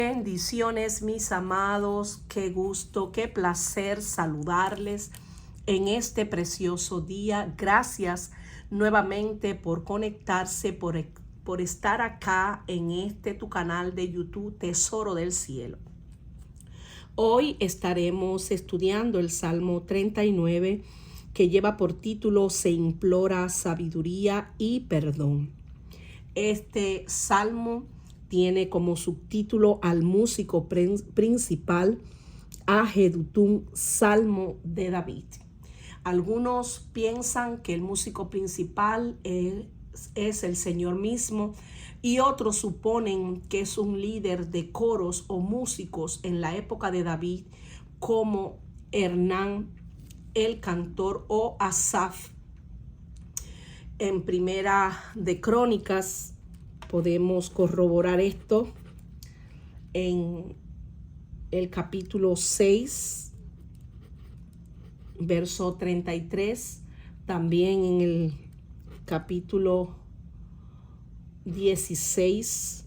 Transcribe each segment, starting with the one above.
Bendiciones, mis amados, qué gusto, qué placer saludarles en este precioso día. Gracias nuevamente por conectarse, por estar acá en tu canal de YouTube, Tesoro del Cielo. Hoy estaremos estudiando el Salmo 39, que lleva por título Se implora sabiduría y perdón. Este salmo tiene como subtítulo al músico principal, a Jedutún, Salmo de David. Algunos piensan que el músico principal es el Señor mismo, y otros suponen que es un líder de coros o músicos en la época de David, como Hernán el cantor o Asaf. En Primera de Crónicas podemos corroborar esto en el capítulo 6, verso 33, también en el capítulo 16,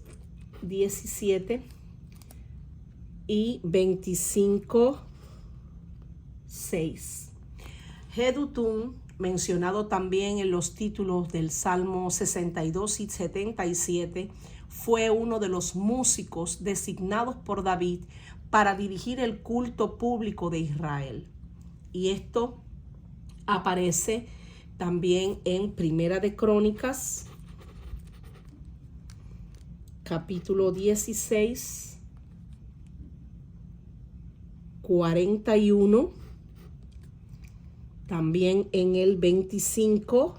17 y 25, 6. Jedutún, mencionado también en los títulos del Salmo 62 y 77, fue uno de los músicos designados por David para dirigir el culto público de Israel. Y esto aparece también en Primera de Crónicas, capítulo 16, 41, también en el 25,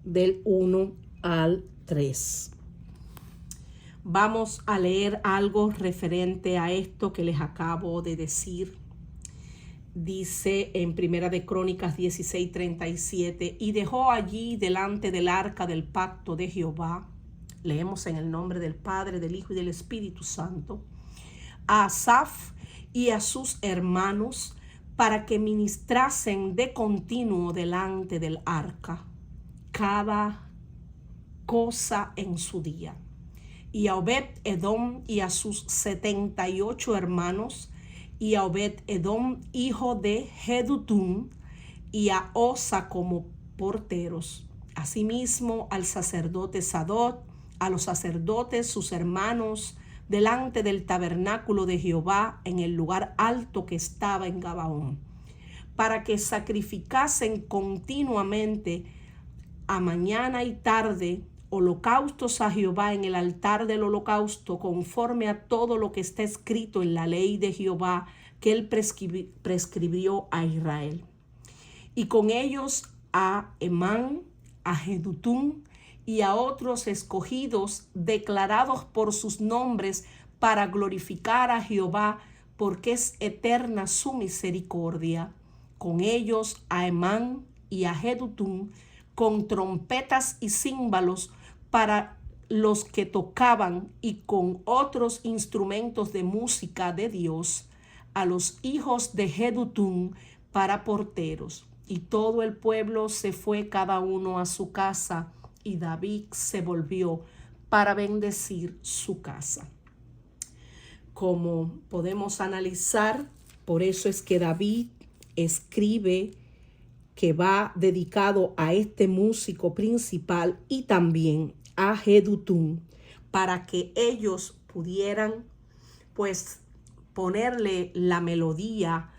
del 1 al 3. Vamos a leer algo referente a esto que les acabo de decir. Dice en Primera de Crónicas 16:37, y dejó allí delante del arca del pacto de Jehová, leemos en el nombre del Padre, del Hijo y del Espíritu Santo, a Asaf y a sus hermanos, para que ministrasen de continuo delante del arca, cada cosa en su día. Y a Obed-edom y a sus 78 hermanos, y a Obed-edom, hijo de Jedutún, y a Osa como porteros. Asimismo al sacerdote Sadok, a los sacerdotes sus hermanos, delante del tabernáculo de Jehová en el lugar alto que estaba en Gabaón, para que sacrificasen continuamente a mañana y tarde holocaustos a Jehová en el altar del holocausto, conforme a todo lo que está escrito en la ley de Jehová que él prescribió a Israel. Y con ellos a Emán, a Jedutún y a otros escogidos, declarados por sus nombres, para glorificar a Jehová, porque es eterna su misericordia. Con ellos a Emán y a Jedutún, con trompetas y címbalos para los que tocaban, y con otros instrumentos de música de Dios, a los hijos de Jedutún para porteros. Y todo el pueblo se fue cada uno a su casa, y David se volvió para bendecir su casa. Como podemos analizar, por eso es que David escribe que va dedicado a este músico principal y también a Jedutún, para que ellos pudieran pues ponerle la melodía,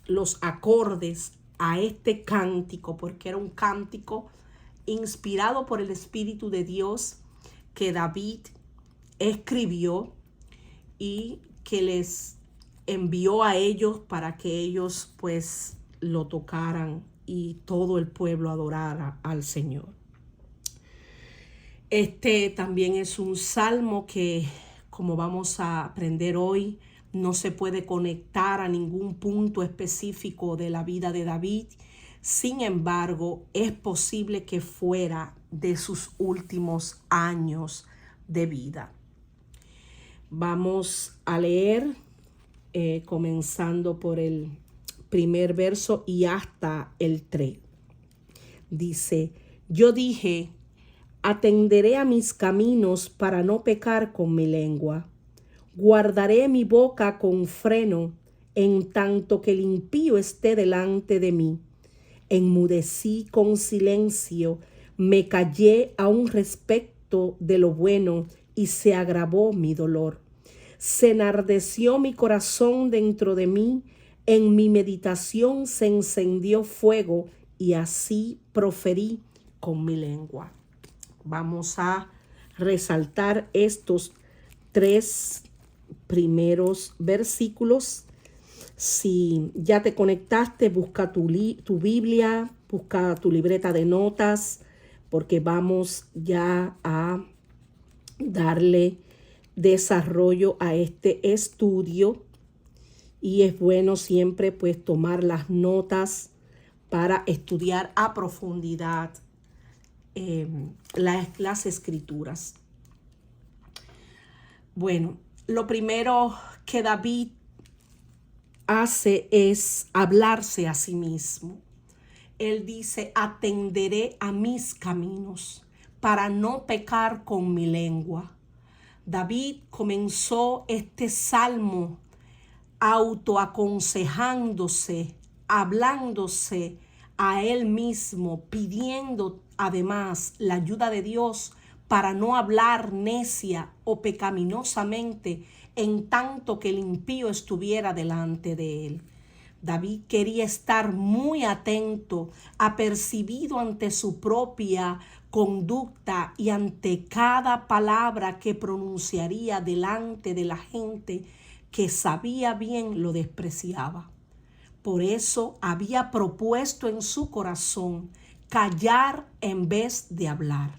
los acordes a este cántico, porque era un cántico inspirado por el Espíritu de Dios que David escribió y que les envió a ellos para que ellos pues lo tocaran y todo el pueblo adorara al Señor. Este también es un salmo que, como vamos a aprender hoy, no se puede conectar a ningún punto específico de la vida de David. Sin embargo, es posible que fuera de sus últimos años de vida. Vamos a leer comenzando por el primer verso y hasta el 3. Dice: yo dije, Atenderé a mis caminos para no pecar con mi lengua. Guardaré mi boca con freno, en tanto que el impío esté delante de mí. Enmudecí con silencio, me callé aún respecto de lo bueno, y se agravó mi dolor. Se enardeció mi corazón dentro de mí, en mi meditación se encendió fuego, y así proferí con mi lengua. Vamos a resaltar estos 3 primeros versículos. Si ya te conectaste, busca tu Biblia, busca tu libreta de notas, porque vamos ya a darle desarrollo a este estudio. Y es bueno siempre pues tomar las notas para estudiar a profundidad las escrituras. Bueno, lo primero que David hace es hablarse a sí mismo. Él dice: atenderé a mis caminos para no pecar con mi lengua. David comenzó este salmo autoaconsejándose, hablándose a él mismo, pidiendo además la ayuda de Dios para no hablar necia o pecaminosamente en tanto que el impío estuviera delante de él. David quería estar muy atento, apercibido ante su propia conducta y ante cada palabra que pronunciaría delante de la gente que sabía bien lo despreciaba. Por eso había propuesto en su corazón callar en vez de hablar,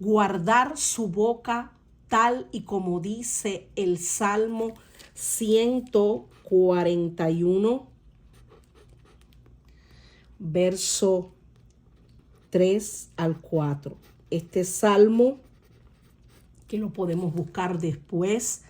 guardar su boca tal y como dice el Salmo 141, verso 3 al 4. Este salmo, que lo podemos buscar después,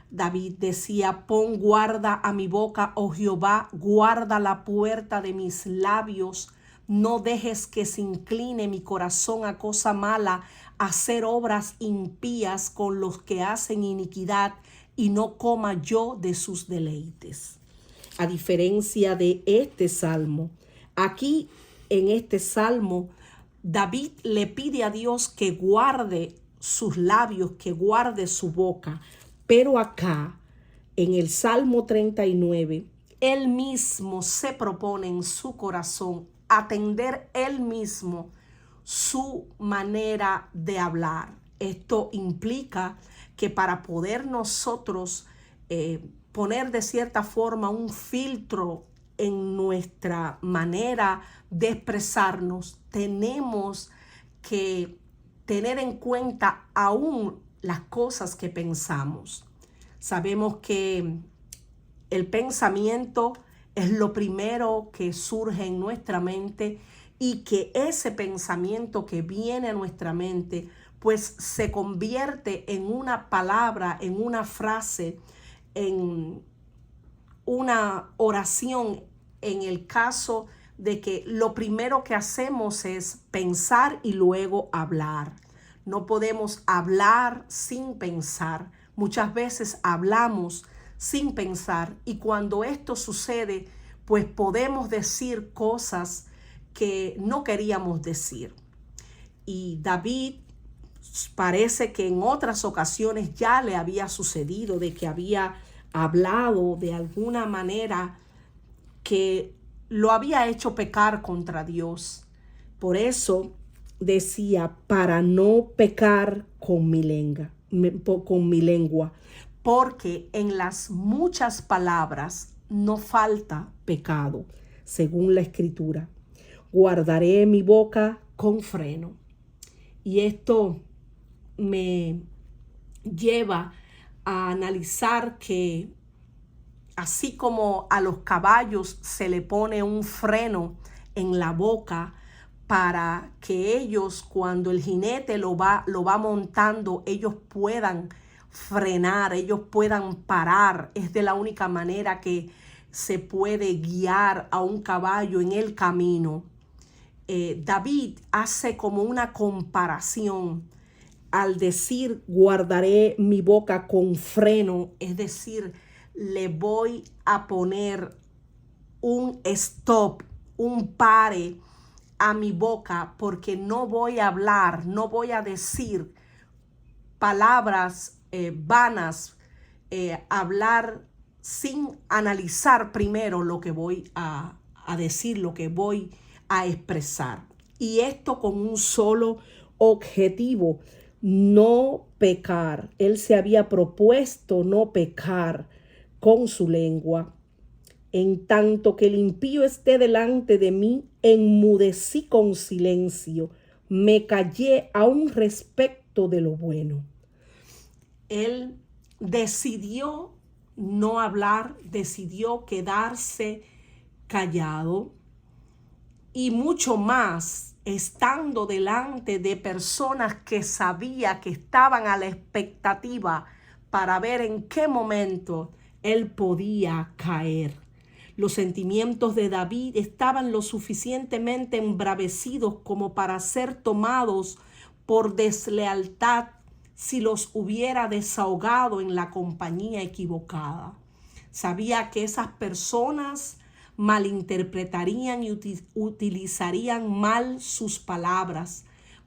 David decía: pon guarda a mi boca, oh Jehová, guarda la puerta de mis labios. No dejes que se incline mi corazón a cosa mala, a hacer obras impías con los que hacen iniquidad, y no coma yo de sus deleites. A diferencia de este salmo, aquí en este salmo, David le pide a Dios que guarde sus labios, que guarde su boca. Pero acá, en el Salmo 39, él mismo se propone en su corazón atender él mismo su manera de hablar. Esto implica que para poder nosotros poner de cierta forma un filtro en nuestra manera de expresarnos, tenemos que tener en cuenta aún las cosas que pensamos. Sabemos que el pensamiento es lo primero que surge en nuestra mente, y que ese pensamiento que viene a nuestra mente pues se convierte en una palabra, en una frase, en una oración, en el caso de que lo primero que hacemos es pensar y luego hablar. No podemos hablar sin pensar. Muchas veces hablamos sin pensar, y cuando esto sucede, pues podemos decir cosas que no queríamos decir. Y David parece que en otras ocasiones ya le había sucedido, de que había hablado de alguna manera que lo había hecho pecar contra Dios. Por eso decía: para no pecar con mi lengua, porque en las muchas palabras no falta pecado, según la Escritura. Guardaré mi boca con freno. Y esto me lleva a analizar que así como a los caballos se le pone un freno en la boca para que ellos, cuando el jinete lo va montando, ellos puedan frenar, ellos puedan parar. Es de la única manera que se puede guiar a un caballo en el camino. David hace como una comparación al decir guardaré mi boca con freno, es decir, le voy a poner un stop, un pare a mi boca, porque no voy a hablar, no voy a decir palabras vanas, hablar sin analizar primero lo que voy a decir, lo que voy a expresar. Y esto con un solo objetivo: no pecar. Él se había propuesto no pecar con su lengua. En tanto que el impío esté delante de mí, enmudecí con silencio, me callé aún respecto de lo bueno. Él decidió no hablar, decidió quedarse callado, y mucho más estando delante de personas que sabía que estaban a la expectativa para ver en qué momento él podía caer. Los sentimientos de David estaban lo suficientemente embravecidos como para ser tomados por deslealtad si los hubiera desahogado en la compañía equivocada. Sabía que esas personas malinterpretarían y utilizarían mal sus palabras.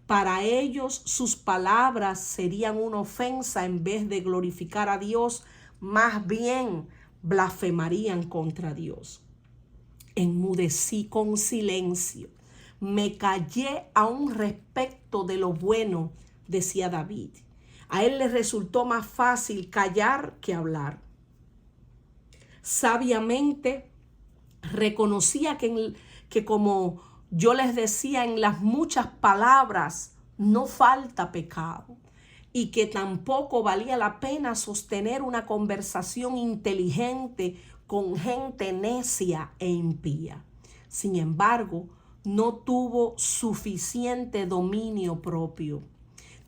Para ellos sus palabras serían una ofensa. En vez de glorificar a Dios, más bien blasfemarían contra Dios. Enmudecí con silencio, me callé aún respecto de lo bueno, decía David. A él le resultó más fácil callar que hablar. Sabiamente reconocía que como yo les decía, en las muchas palabras no falta pecado, y que tampoco valía la pena sostener una conversación inteligente con gente necia e impía. Sin embargo, no tuvo suficiente dominio propio.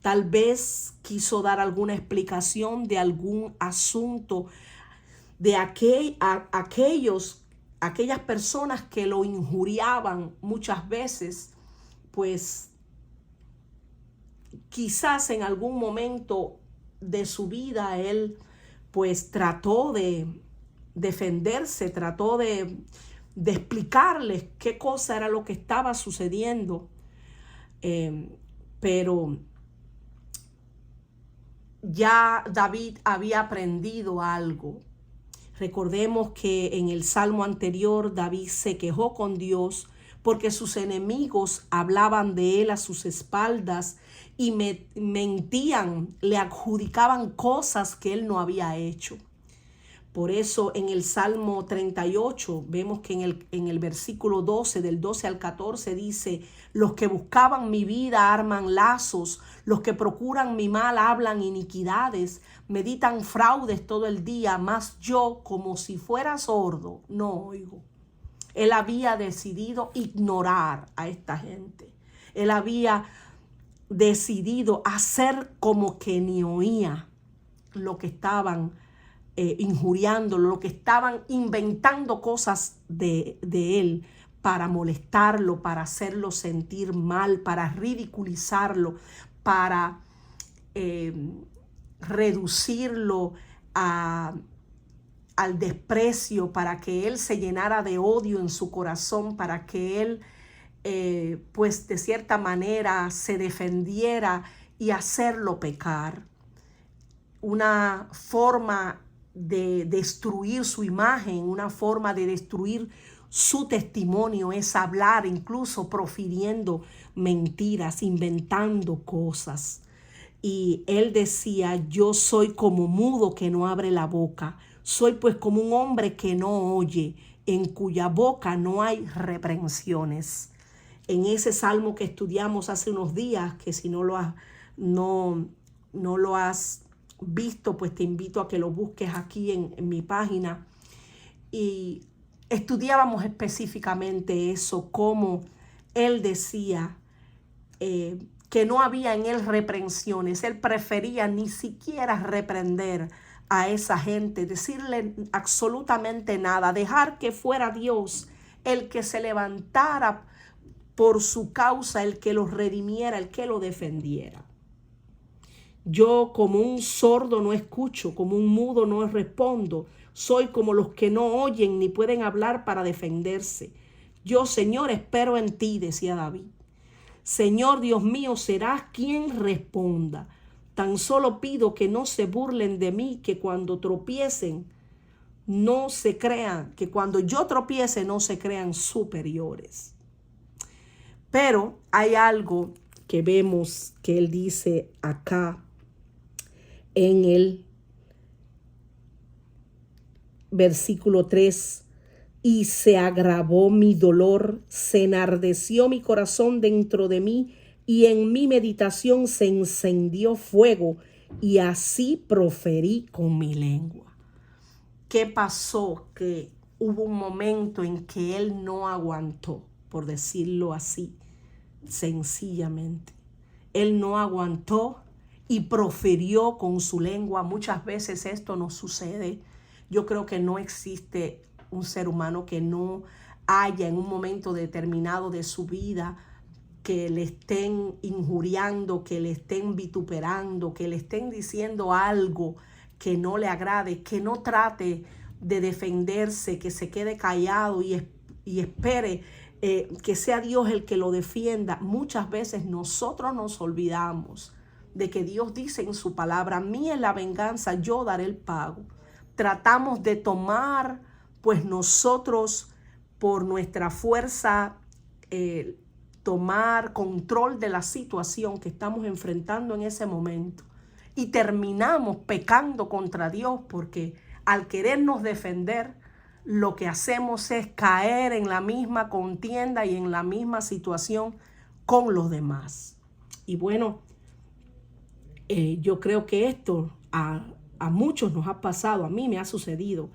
Tal vez quiso dar alguna explicación de algún asunto de aquellas personas que lo injuriaban muchas veces, pues quizás en algún momento de su vida él pues trató de defenderse, trató de explicarles qué cosa era lo que estaba sucediendo, pero ya David había aprendido algo. Recordemos que en el salmo anterior David se quejó con Dios porque sus enemigos hablaban de él a sus espaldas y mentían, le adjudicaban cosas que él no había hecho. Por eso en el Salmo 38 vemos que en el versículo 12, del 12 al 14 dice: los que buscaban mi vida arman lazos, los que procuran mi mal hablan iniquidades, meditan fraudes todo el día, mas yo, como si fuera sordo, no oigo. Él había decidido ignorar a esta gente. Él había decidido hacer como que ni oía lo que estaban injuriándolo, lo que estaban inventando cosas de él para molestarlo, para hacerlo sentir mal, para ridiculizarlo, para reducirlo al desprecio, para que él se llenara de odio en su corazón, para que él pues de cierta manera se defendiera y hacerlo pecar. Una forma de destruir su imagen, una forma de destruir su testimonio es hablar, incluso profiriendo mentiras, inventando cosas. Y él decía: yo soy como mudo que no abre la boca, soy pues como un hombre que no oye, en cuya boca no hay reprensiones. En ese salmo que estudiamos hace unos días, que si no lo has visto, pues te invito a que lo busques aquí en mi página. Y estudiábamos específicamente eso, cómo él decía que no había en él reprensiones. Él prefería ni siquiera reprender a esa gente, decirle absolutamente nada, dejar que fuera Dios el que se levantara por su causa el que lo redimiera, el que lo defendiera. Yo como un sordo no escucho, como un mudo no respondo. Soy como los que no oyen ni pueden hablar para defenderse. Yo, Señor, espero en ti, decía David. Señor Dios mío, serás quien responda. Tan solo pido que no se burlen de mí, que cuando tropiecen no se crean, que cuando yo tropiece no se crean superiores. Pero hay algo que vemos que él dice acá en el versículo 3. Y se agravó mi dolor, se enardeció mi corazón dentro de mí, y en mi meditación se encendió fuego, y así proferí con mi lengua. ¿Qué pasó? Que hubo un momento en que él no aguantó, por decirlo así, sencillamente. Él no aguantó y profirió con su lengua. Muchas veces esto nos sucede. Yo creo que no existe un ser humano que no haya en un momento determinado de su vida que le estén injuriando, que le estén vituperando, que le estén diciendo algo que no le agrade, que no trate de defenderse, que se quede callado y espere que sea Dios el que lo defienda. Muchas veces nosotros nos olvidamos de que Dios dice en su palabra: mía es la venganza, yo daré el pago. Tratamos de tomar, pues nosotros por nuestra fuerza, tomar control de la situación que estamos enfrentando en ese momento. Y terminamos pecando contra Dios, porque al querernos defender, lo que hacemos es caer en la misma contienda y en la misma situación con los demás. Y bueno, yo creo que esto a muchos nos ha pasado, a mí me ha sucedido.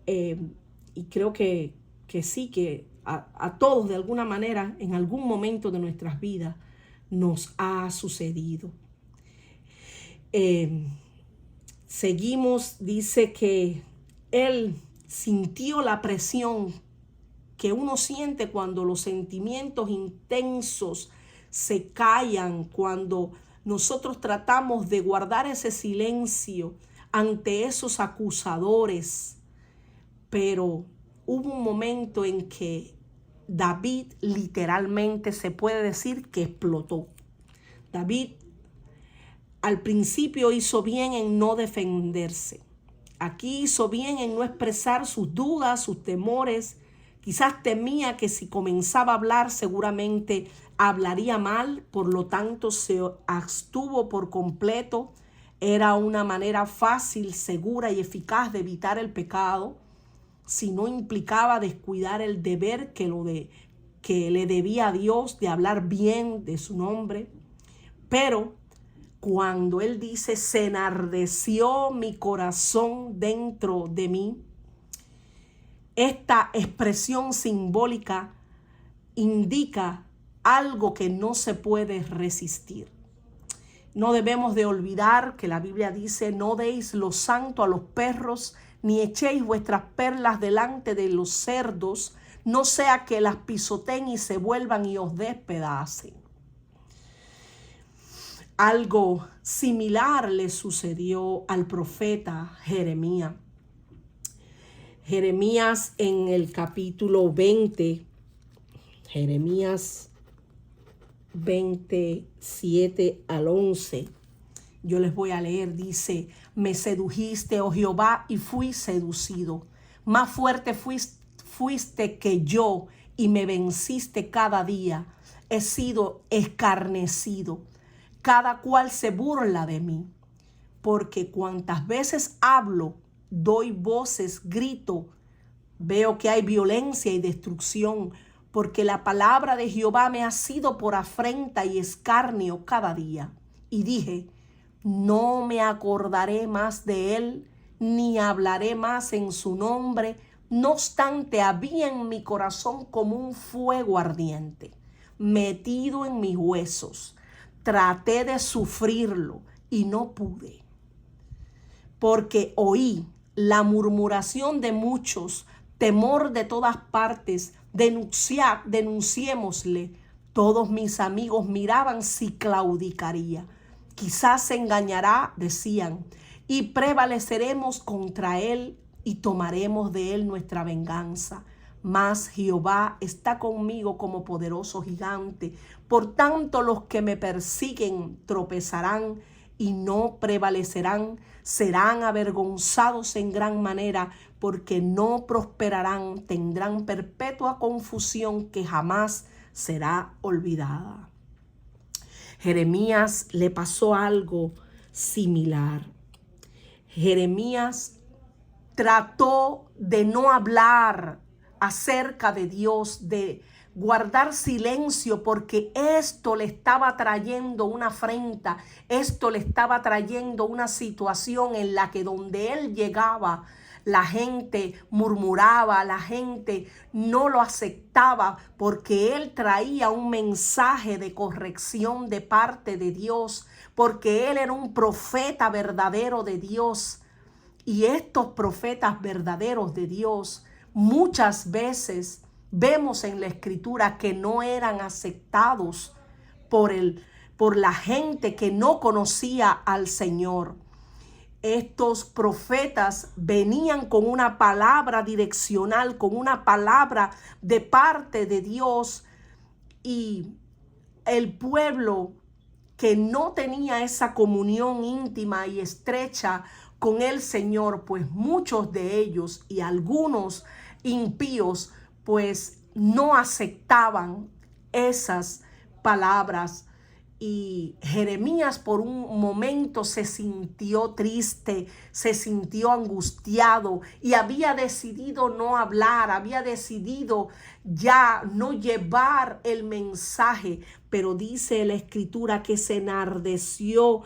Y creo que sí, que a todos de alguna manera, en algún momento de nuestras vidas, nos ha sucedido. Seguimos, dice que él sintió la presión que uno siente cuando los sentimientos intensos se callan, cuando nosotros tratamos de guardar ese silencio ante esos acusadores. Pero hubo un momento en que David literalmente se puede decir que explotó. David al principio hizo bien en no defenderse. Aquí hizo bien en no expresar sus dudas, sus temores. Quizás temía que si comenzaba a hablar seguramente hablaría mal, por lo tanto se abstuvo por completo. Era una manera fácil, segura y eficaz de evitar el pecado, si no implicaba descuidar el deber que le debía a Dios de hablar bien de su nombre. Pero cuando él dice, se enardeció mi corazón dentro de mí, esta expresión simbólica indica algo que no se puede resistir. No debemos de olvidar que la Biblia dice: no deis lo santo a los perros, ni echéis vuestras perlas delante de los cerdos, no sea que las pisoteen y se vuelvan y os despedacen. Algo similar le sucedió al profeta Jeremías. Jeremías en el capítulo 20, Jeremías 27 al 11, yo les voy a leer, dice: me sedujiste, oh Jehová, y fui seducido. Más fuerte fuiste que yo, y me venciste cada día. He sido escarnecido. Cada cual se burla de mí. Porque cuantas veces hablo, doy voces, grito, veo que hay violencia y destrucción. Porque la palabra de Jehová me ha sido por afrenta y escarnio cada día. Y dije: no me acordaré más de él, ni hablaré más en su nombre. No obstante, había en mi corazón como un fuego ardiente, metido en mis huesos. Traté de sufrirlo y no pude, porque oí la murmuración de muchos, temor de todas partes. Denunciémosle, Todos mis amigos miraban si claudicaría. Quizás se engañará, decían, y prevaleceremos contra él y tomaremos de él nuestra venganza. Mas Jehová está conmigo como poderoso gigante. Por tanto, los que me persiguen tropezarán y no prevalecerán. Serán avergonzados en gran manera, porque no prosperarán. Tendrán perpetua confusión que jamás será olvidada. Jeremías le pasó algo similar. Jeremías trató de no hablar acerca de Dios, de guardar silencio, porque esto le estaba trayendo una afrenta, esto le estaba trayendo una situación en la que donde él llegaba, la gente murmuraba, la gente no lo aceptaba, porque él traía un mensaje de corrección de parte de Dios, porque él era un profeta verdadero de Dios. Y estos profetas verdaderos de Dios, muchas veces vemos en la Escritura que no eran aceptados por la gente que no conocía al Señor. Estos profetas venían con una palabra direccional, con una palabra de parte de Dios, y el pueblo que no tenía esa comunión íntima y estrecha con el Señor, pues muchos de ellos y algunos impíos pues no aceptaban esas palabras. Y Jeremías por un momento se sintió triste, se sintió angustiado y había decidido no hablar, había decidido ya no llevar el mensaje. Pero dice la Escritura que se enardeció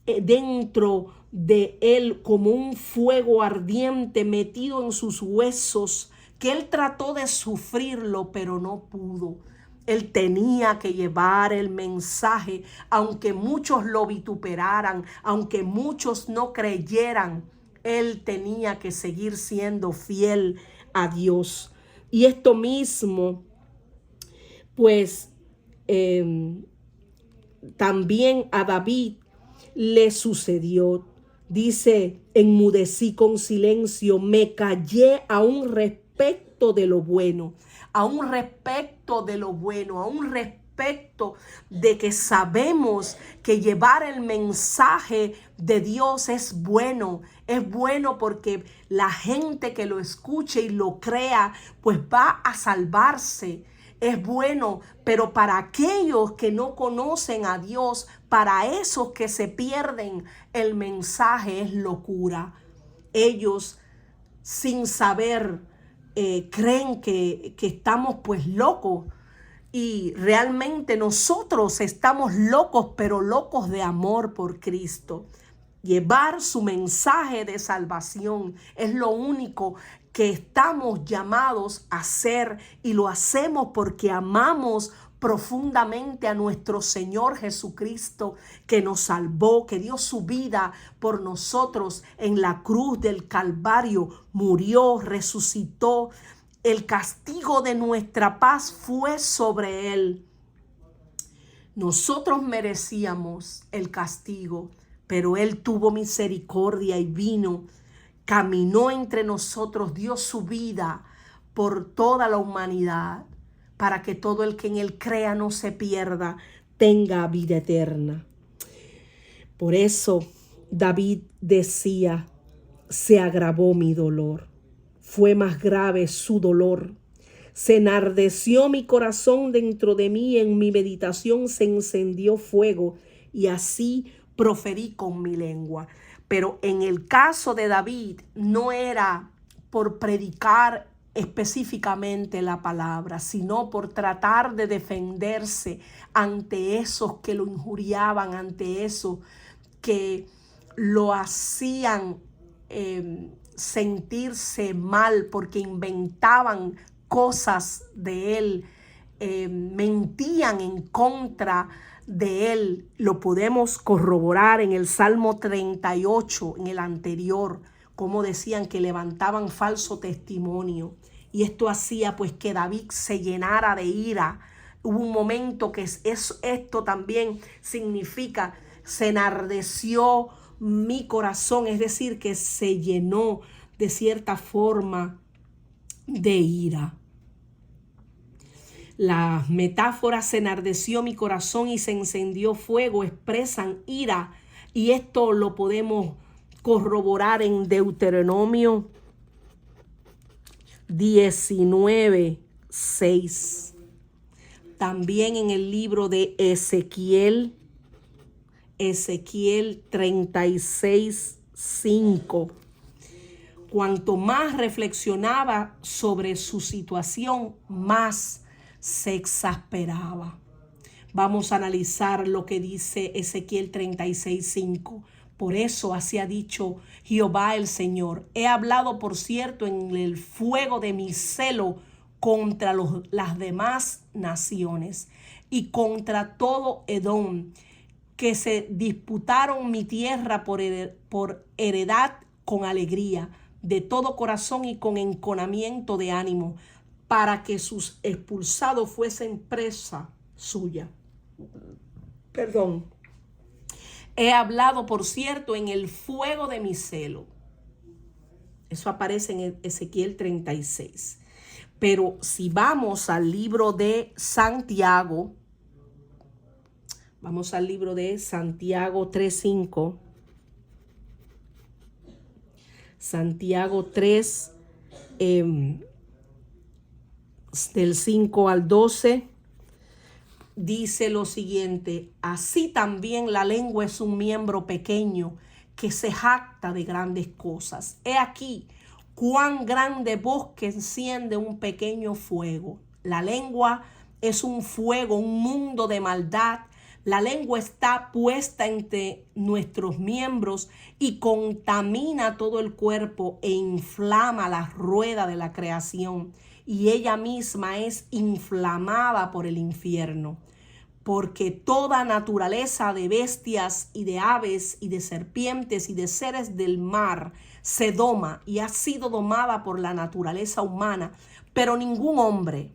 dentro de él como un fuego ardiente metido en sus huesos, que él trató de sufrirlo, pero no pudo. Él tenía que llevar el mensaje, aunque muchos lo vituperaran, aunque muchos no creyeran. Él tenía que seguir siendo fiel a Dios. Y esto mismo, pues, también a David le sucedió. Dice, enmudecí con silencio, me callé aún respecto de lo bueno, aún respecto de lo bueno, aún respecto de que sabemos que llevar el mensaje de Dios es bueno porque la gente que lo escuche y lo crea, pues va a salvarse. Es bueno, pero para aquellos que no conocen a Dios, para esos que se pierden, el mensaje es locura. Ellos, sin saber, creen que estamos pues locos. Y realmente nosotros estamos locos, pero locos de amor por Cristo. Llevar su mensaje de salvación es lo único que estamos llamados a hacer, y lo hacemos porque amamos profundamente a nuestro Señor Jesucristo, que nos salvó, que dio su vida por nosotros en la cruz del Calvario, murió, resucitó. El castigo de nuestra paz fue sobre él. Nosotros merecíamos el castigo, pero él tuvo misericordia y vino, caminó entre nosotros, dio su vida por toda la humanidad, para que todo el que en él crea no se pierda, tenga vida eterna. Por eso David decía, se agravó mi dolor, fue más grave su dolor. Se enardeció mi corazón dentro de mí, en mi meditación se encendió fuego, y así proferí con mi lengua. Pero en el caso de David no era por predicar específicamente la palabra, sino por tratar de defenderse ante esos que lo injuriaban, ante esos que lo hacían sentirse mal porque inventaban cosas de él, mentían en contra de él. Lo podemos corroborar en el Salmo 38, en el anterior, como decían que levantaban falso testimonio. Y esto hacía pues que David se llenara de ira, Hubo un momento que esto también significa, se enardeció mi corazón, es decir, que se llenó de cierta forma de ira. Las metáforas "se enardeció mi corazón y se encendió fuego" expresan ira, y esto lo podemos corroborar en Deuteronomio 19:6. También en el libro de Ezequiel 36:5. Cuanto más reflexionaba sobre su situación, más se exasperaba. Vamos a analizar lo que dice Ezequiel 36:5. Por eso así ha dicho Jehová el Señor: he hablado, por cierto, en el fuego de mi celo contra las demás naciones y contra todo Edom, que se disputaron mi tierra por heredad con alegría, de todo corazón y con enconamiento de ánimo, para que sus expulsados fuesen presa suya. He hablado, por cierto, en el fuego de mi celo. Eso aparece en Ezequiel 36. Pero si vamos al libro de Santiago, vamos al libro de Santiago 3:5. Santiago 3, del 5 al 12, dice lo siguiente: así también la lengua es un miembro pequeño que se jacta de grandes cosas. He aquí cuán grande bosque enciende un pequeño fuego. La lengua es un fuego, un mundo de maldad. La lengua está puesta entre nuestros miembros y contamina todo el cuerpo e inflama la rueda de la creación, y ella misma es inflamada por el infierno. Porque toda naturaleza de bestias y de aves y de serpientes y de seres del mar se doma y ha sido domada por la naturaleza humana, pero ningún hombre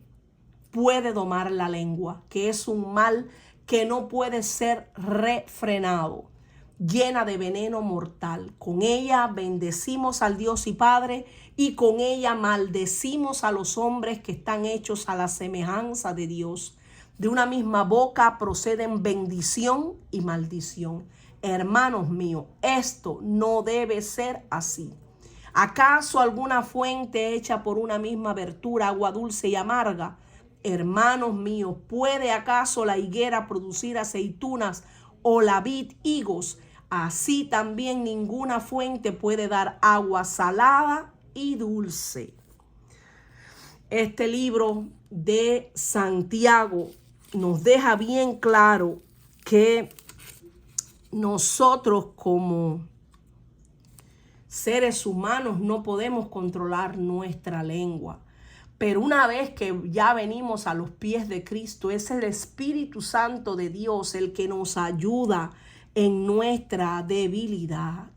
puede domar la lengua, que es un mal que no puede ser refrenado, llena de veneno mortal. Con ella bendecimos al Dios y Padre, y con ella maldecimos a los hombres que están hechos a la semejanza de Dios. De una misma boca proceden bendición y maldición. Hermanos míos, esto no debe ser así. ¿Acaso alguna fuente hecha por una misma abertura, agua dulce y amarga? Hermanos míos, ¿puede acaso la higuera producir aceitunas o la vid higos? Así también ninguna fuente puede dar agua salada y dulce. Este libro de Santiago nos deja bien claro que nosotros como seres humanos no podemos controlar nuestra lengua. Pero una vez que ya venimos a los pies de Cristo, es el Espíritu Santo de Dios el que nos ayuda en nuestra debilidad.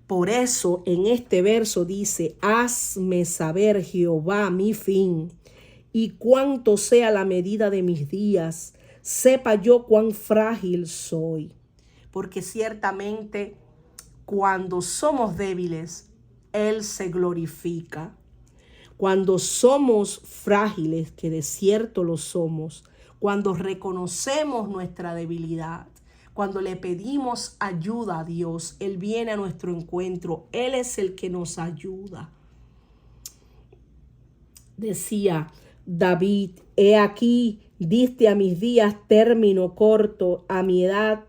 Por eso en este verso dice: hazme saber, Jehová, mi fin, y cuánto sea la medida de mis días, sepa yo cuán frágil soy. Porque ciertamente cuando somos débiles, Él se glorifica. Cuando somos frágiles, que de cierto lo somos, cuando reconocemos nuestra debilidad, cuando le pedimos ayuda a Dios, Él viene a nuestro encuentro. Él es el que nos ayuda. Decía David: he aquí, diste a mis días término corto, a mi edad,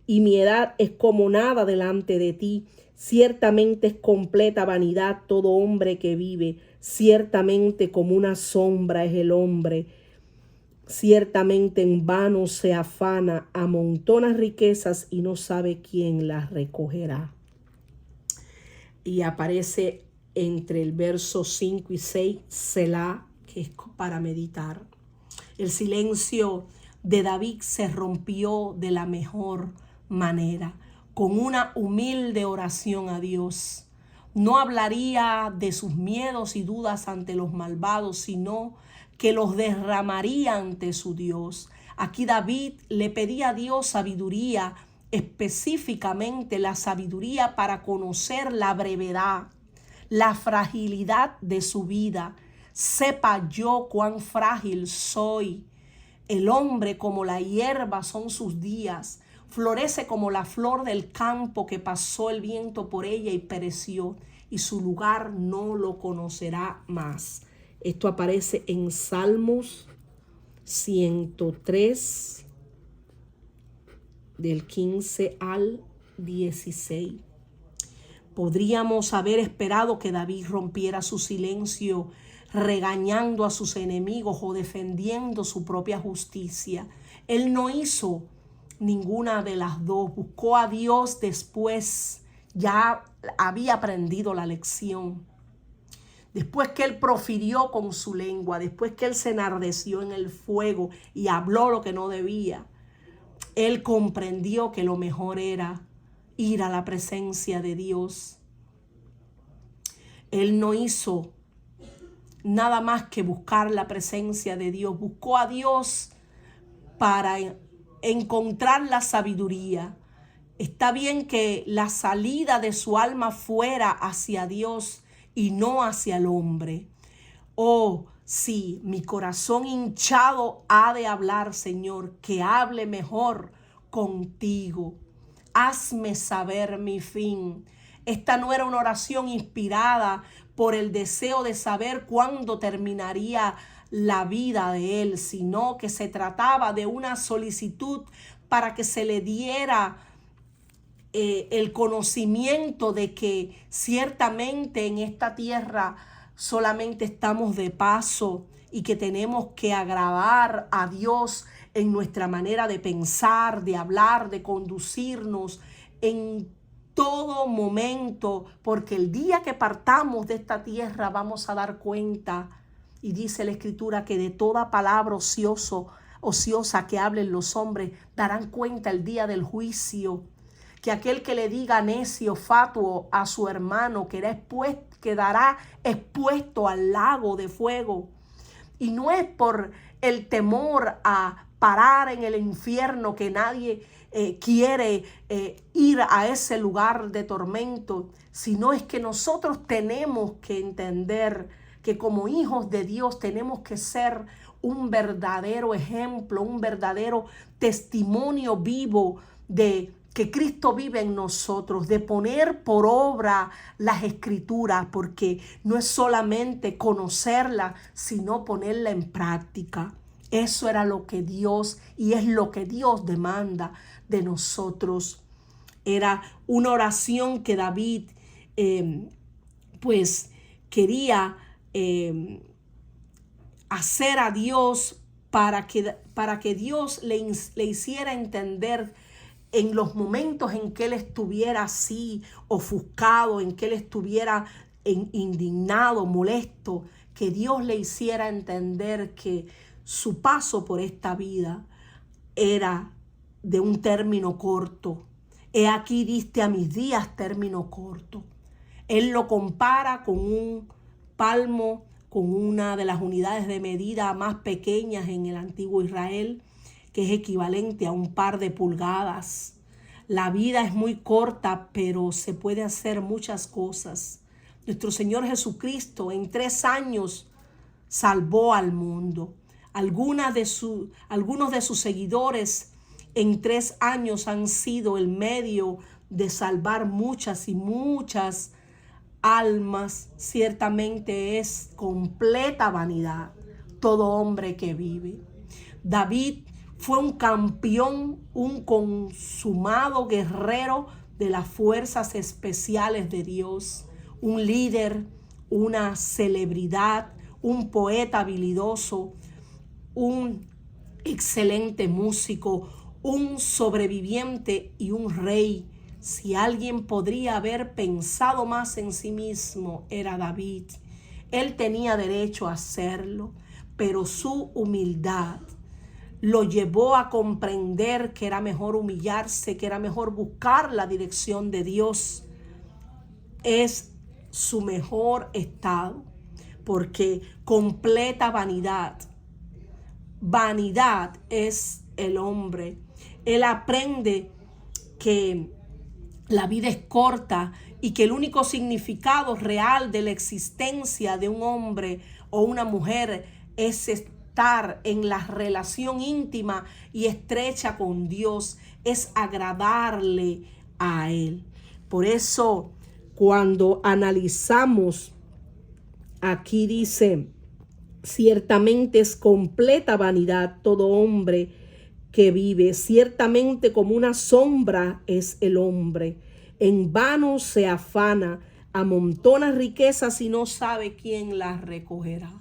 y mi edad es como nada delante de ti. Ciertamente es completa vanidad todo hombre que vive. Ciertamente como una sombra es el hombre. Ciertamente en vano se afana, amontona riquezas y no sabe quién las recogerá. Y aparece entre el verso 5 y 6, Selah, que es para meditar. El silencio de David se rompió de la mejor manera, con una humilde oración a Dios. No hablaría de sus miedos y dudas ante los malvados, sino que los derramaría ante su Dios. Aquí David le pedía a Dios sabiduría, específicamente la sabiduría para conocer la brevedad, la fragilidad de su vida. Sepa yo cuán frágil soy. El hombre como la hierba son sus días. Florece como la flor del campo que pasó el viento por ella y pereció, y su lugar no lo conocerá más. Esto aparece en Salmos 103, del 15 al 16. Podríamos haber esperado que David rompiera su silencio regañando a sus enemigos o defendiendo su propia justicia. Él no hizo ninguna de las dos. Buscó a Dios después. Ya había aprendido la lección. Después que él profirió con su lengua, después que él se enardeció en el fuego y habló lo que no debía, él comprendió que lo mejor era ir a la presencia de Dios. Él no hizo nada más que buscar la presencia de Dios. Buscó a Dios para encontrar la sabiduría. Está bien que la salida de su alma fuera hacia Dios y no hacia el hombre. Oh, sí, mi corazón hinchado ha de hablar, Señor, que hable mejor contigo. Hazme saber mi fin. Esta no era una oración inspirada por el deseo de saber cuándo terminaría la vida de él, sino que se trataba de una solicitud para que se le diera el conocimiento de que ciertamente en esta tierra solamente estamos de paso y que tenemos que agradar a Dios en nuestra manera de pensar, de hablar, de conducirnos en todo momento, porque el día que partamos de esta tierra vamos a dar cuenta, y dice la Escritura que de toda palabra ociosa que hablen los hombres darán cuenta el día del juicio. Que aquel que le diga necio, fatuo a su hermano quedará expuesto al lago de fuego. Y no es por el temor a parar en el infierno que nadie quiere ir a ese lugar de tormento, sino es que nosotros tenemos que entender que como hijos de Dios tenemos que ser un verdadero ejemplo, un verdadero testimonio vivo de que Cristo vive en nosotros, de poner por obra las Escrituras, porque no es solamente conocerla, sino ponerla en práctica. Eso era lo que Dios, y es lo que Dios demanda de nosotros. Era una oración que David pues quería hacer a Dios para que Dios le hiciera entender en los momentos en que él estuviera así ofuscado, en que él estuviera indignado, molesto, que Dios le hiciera entender que su paso por esta vida era de un término corto. He aquí diste a mis días término corto. Él lo compara con un palmo, con una de las unidades de medida más pequeñas en el antiguo Israel, que es equivalente a un par de pulgadas. La vida es muy corta, pero se puede hacer muchas cosas. Nuestro Señor Jesucristo en 3 años salvó al mundo. Algunos de sus seguidores en 3 años han sido el medio de salvar muchas y muchas almas. Ciertamente es completa vanidad todo hombre que vive. David fue un campeón, un consumado guerrero de las fuerzas especiales de Dios, un líder, una celebridad, un poeta habilidoso, un excelente músico, un sobreviviente y un rey. Si alguien podría haber pensado más en sí mismo, era David. Él tenía derecho a hacerlo, pero su humildad lo llevó a comprender que era mejor humillarse, que era mejor buscar la dirección de Dios. Es su mejor estado, porque completa vanidad vanidad es el hombre. Él aprende que la vida es corta y que el único significado real de la existencia de un hombre o una mujer es estar en la relación íntima y estrecha con Dios, es agradarle a Él. Por eso, cuando analizamos, aquí dice, ciertamente es completa vanidad todo hombre que vive, ciertamente como una sombra es el hombre. En vano se afana, amontona riquezas y no sabe quién las recogerá.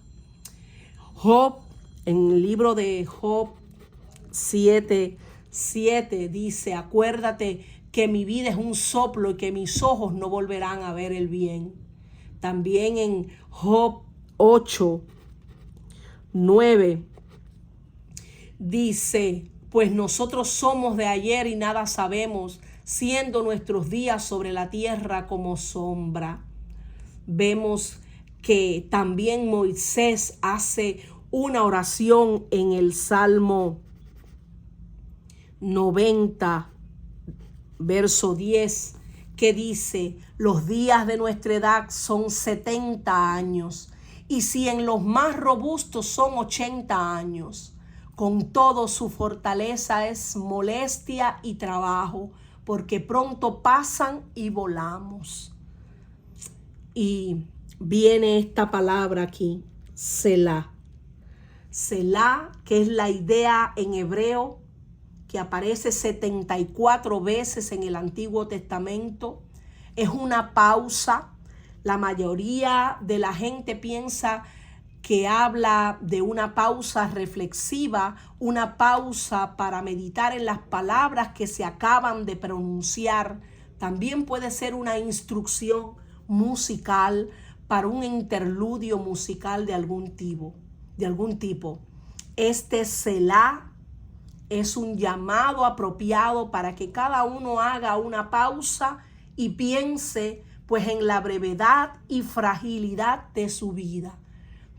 Job, en el libro de Job 7:7 dice, acuérdate que mi vida es un soplo y que mis ojos no volverán a ver el bien. También en Job 8:9 dice, pues nosotros somos de ayer y nada sabemos, siendo nuestros días sobre la tierra como sombra. Vemos que también Moisés hace una oración en el Salmo 90, verso 10, que dice, los días de nuestra edad son 70 años, y si en los más robustos son 80 años. Con todo su fortaleza es molestia y trabajo, porque pronto pasan y volamos. Y viene esta palabra aquí, Selah. Selah, que es la idea en hebreo que aparece 74 veces en el Antiguo Testamento, es una pausa. La mayoría de la gente piensa que habla de una pausa reflexiva, una pausa para meditar en las palabras que se acaban de pronunciar. También puede ser una instrucción musical para un interludio musical de algún tipo. Este Selah es un llamado apropiado para que cada uno haga una pausa y piense pues en la brevedad y fragilidad de su vida.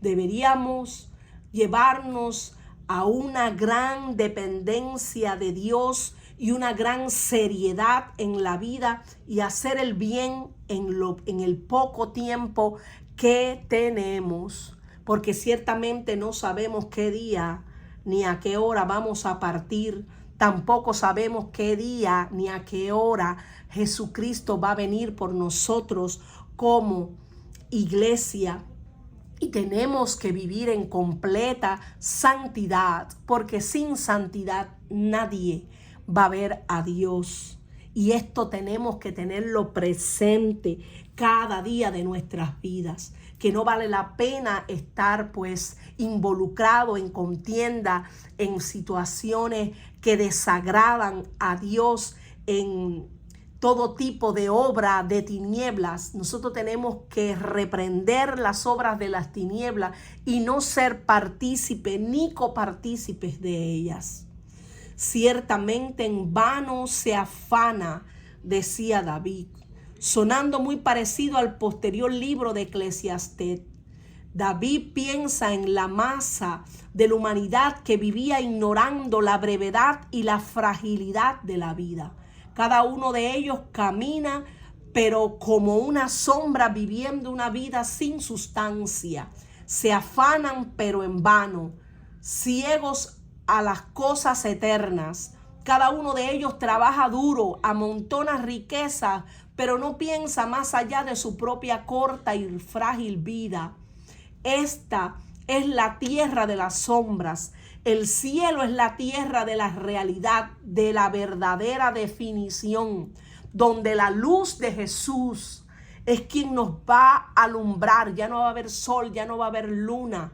Deberíamos llevarnos a una gran dependencia de Dios y una gran seriedad en la vida y hacer el bien en el poco tiempo que tenemos, porque ciertamente no sabemos qué día ni a qué hora vamos a partir. Tampoco sabemos qué día ni a qué hora Jesucristo va a venir por nosotros como iglesia. Y tenemos que vivir en completa santidad, porque sin santidad nadie va a ver a Dios. Y esto tenemos que tenerlo presente cada día de nuestras vidas, que no vale la pena estar pues involucrado en contienda, en situaciones que desagradan a Dios, en todo tipo de obra de tinieblas. Nosotros tenemos que reprender las obras de las tinieblas y no ser partícipes ni copartícipes de ellas. Ciertamente en vano se afana, decía David, sonando muy parecido al posterior libro de Eclesiastés. David piensa en la masa de la humanidad que vivía ignorando la brevedad y la fragilidad de la vida. Cada uno de ellos camina, pero como una sombra, viviendo una vida sin sustancia. Se afanan, pero en vano, ciegos a las cosas eternas. Cada uno de ellos trabaja duro, amontona riquezas, pero no piensa más allá de su propia corta y frágil vida. Esta es la tierra de las sombras. El cielo es la tierra de la realidad, de la verdadera definición, donde la luz de Jesús es quien nos va a alumbrar. Ya no va a haber sol, ya no va a haber luna.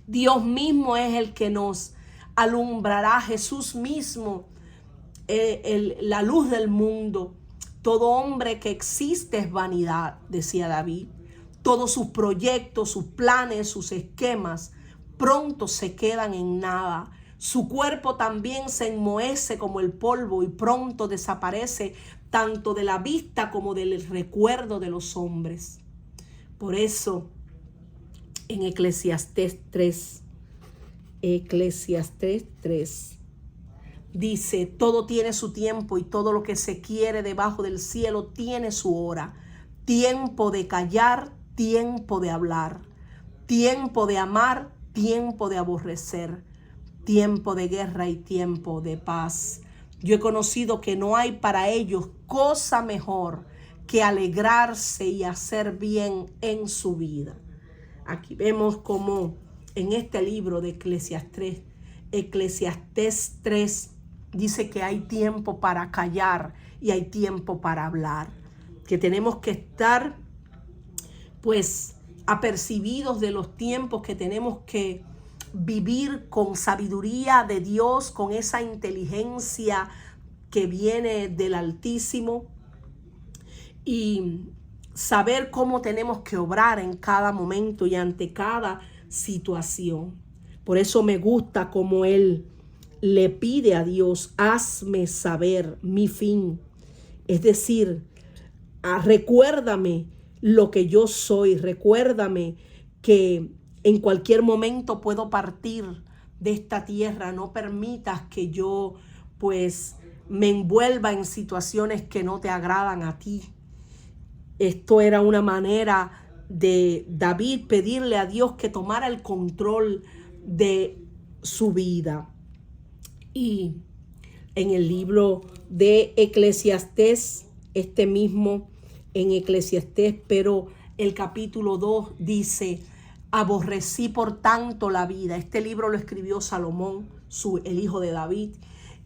Dios mismo es el que nos alumbrará, Jesús mismo, la luz del mundo. Todo hombre que existe es vanidad, decía David. Todos sus proyectos, sus planes, sus esquemas, pronto se quedan en nada. Su cuerpo también se enmohece como el polvo y pronto desaparece tanto de la vista como del recuerdo de los hombres. Por eso, en Eclesiastés 3, Eclesiastés 3. Dice, todo tiene su tiempo y todo lo que se quiere debajo del cielo tiene su hora. Tiempo de callar, tiempo de hablar. Tiempo de amar, tiempo de aborrecer. Tiempo de guerra y tiempo de paz. Yo he conocido que no hay para ellos cosa mejor que alegrarse y hacer bien en su vida. Aquí vemos como en este libro de Eclesiastés 3, dice que hay tiempo para callar y hay tiempo para hablar. Que tenemos que estar pues apercibidos de los tiempos, que tenemos que vivir con sabiduría de Dios, con esa inteligencia que viene del Altísimo y saber cómo tenemos que obrar en cada momento y ante cada situación. Por eso me gusta como él le pide a Dios, hazme saber mi fin. Es decir, recuérdame lo que yo soy, recuérdame que en cualquier momento puedo partir de esta tierra. No permitas que yo pues me envuelva en situaciones que no te agradan a ti. Esto era una manera de David pedirle a Dios que tomara el control de su vida. Y en el libro de Eclesiastés, este mismo en Eclesiastés, pero el capítulo 2 dice, aborrecí por tanto la vida. Este libro lo escribió Salomón, el hijo de David,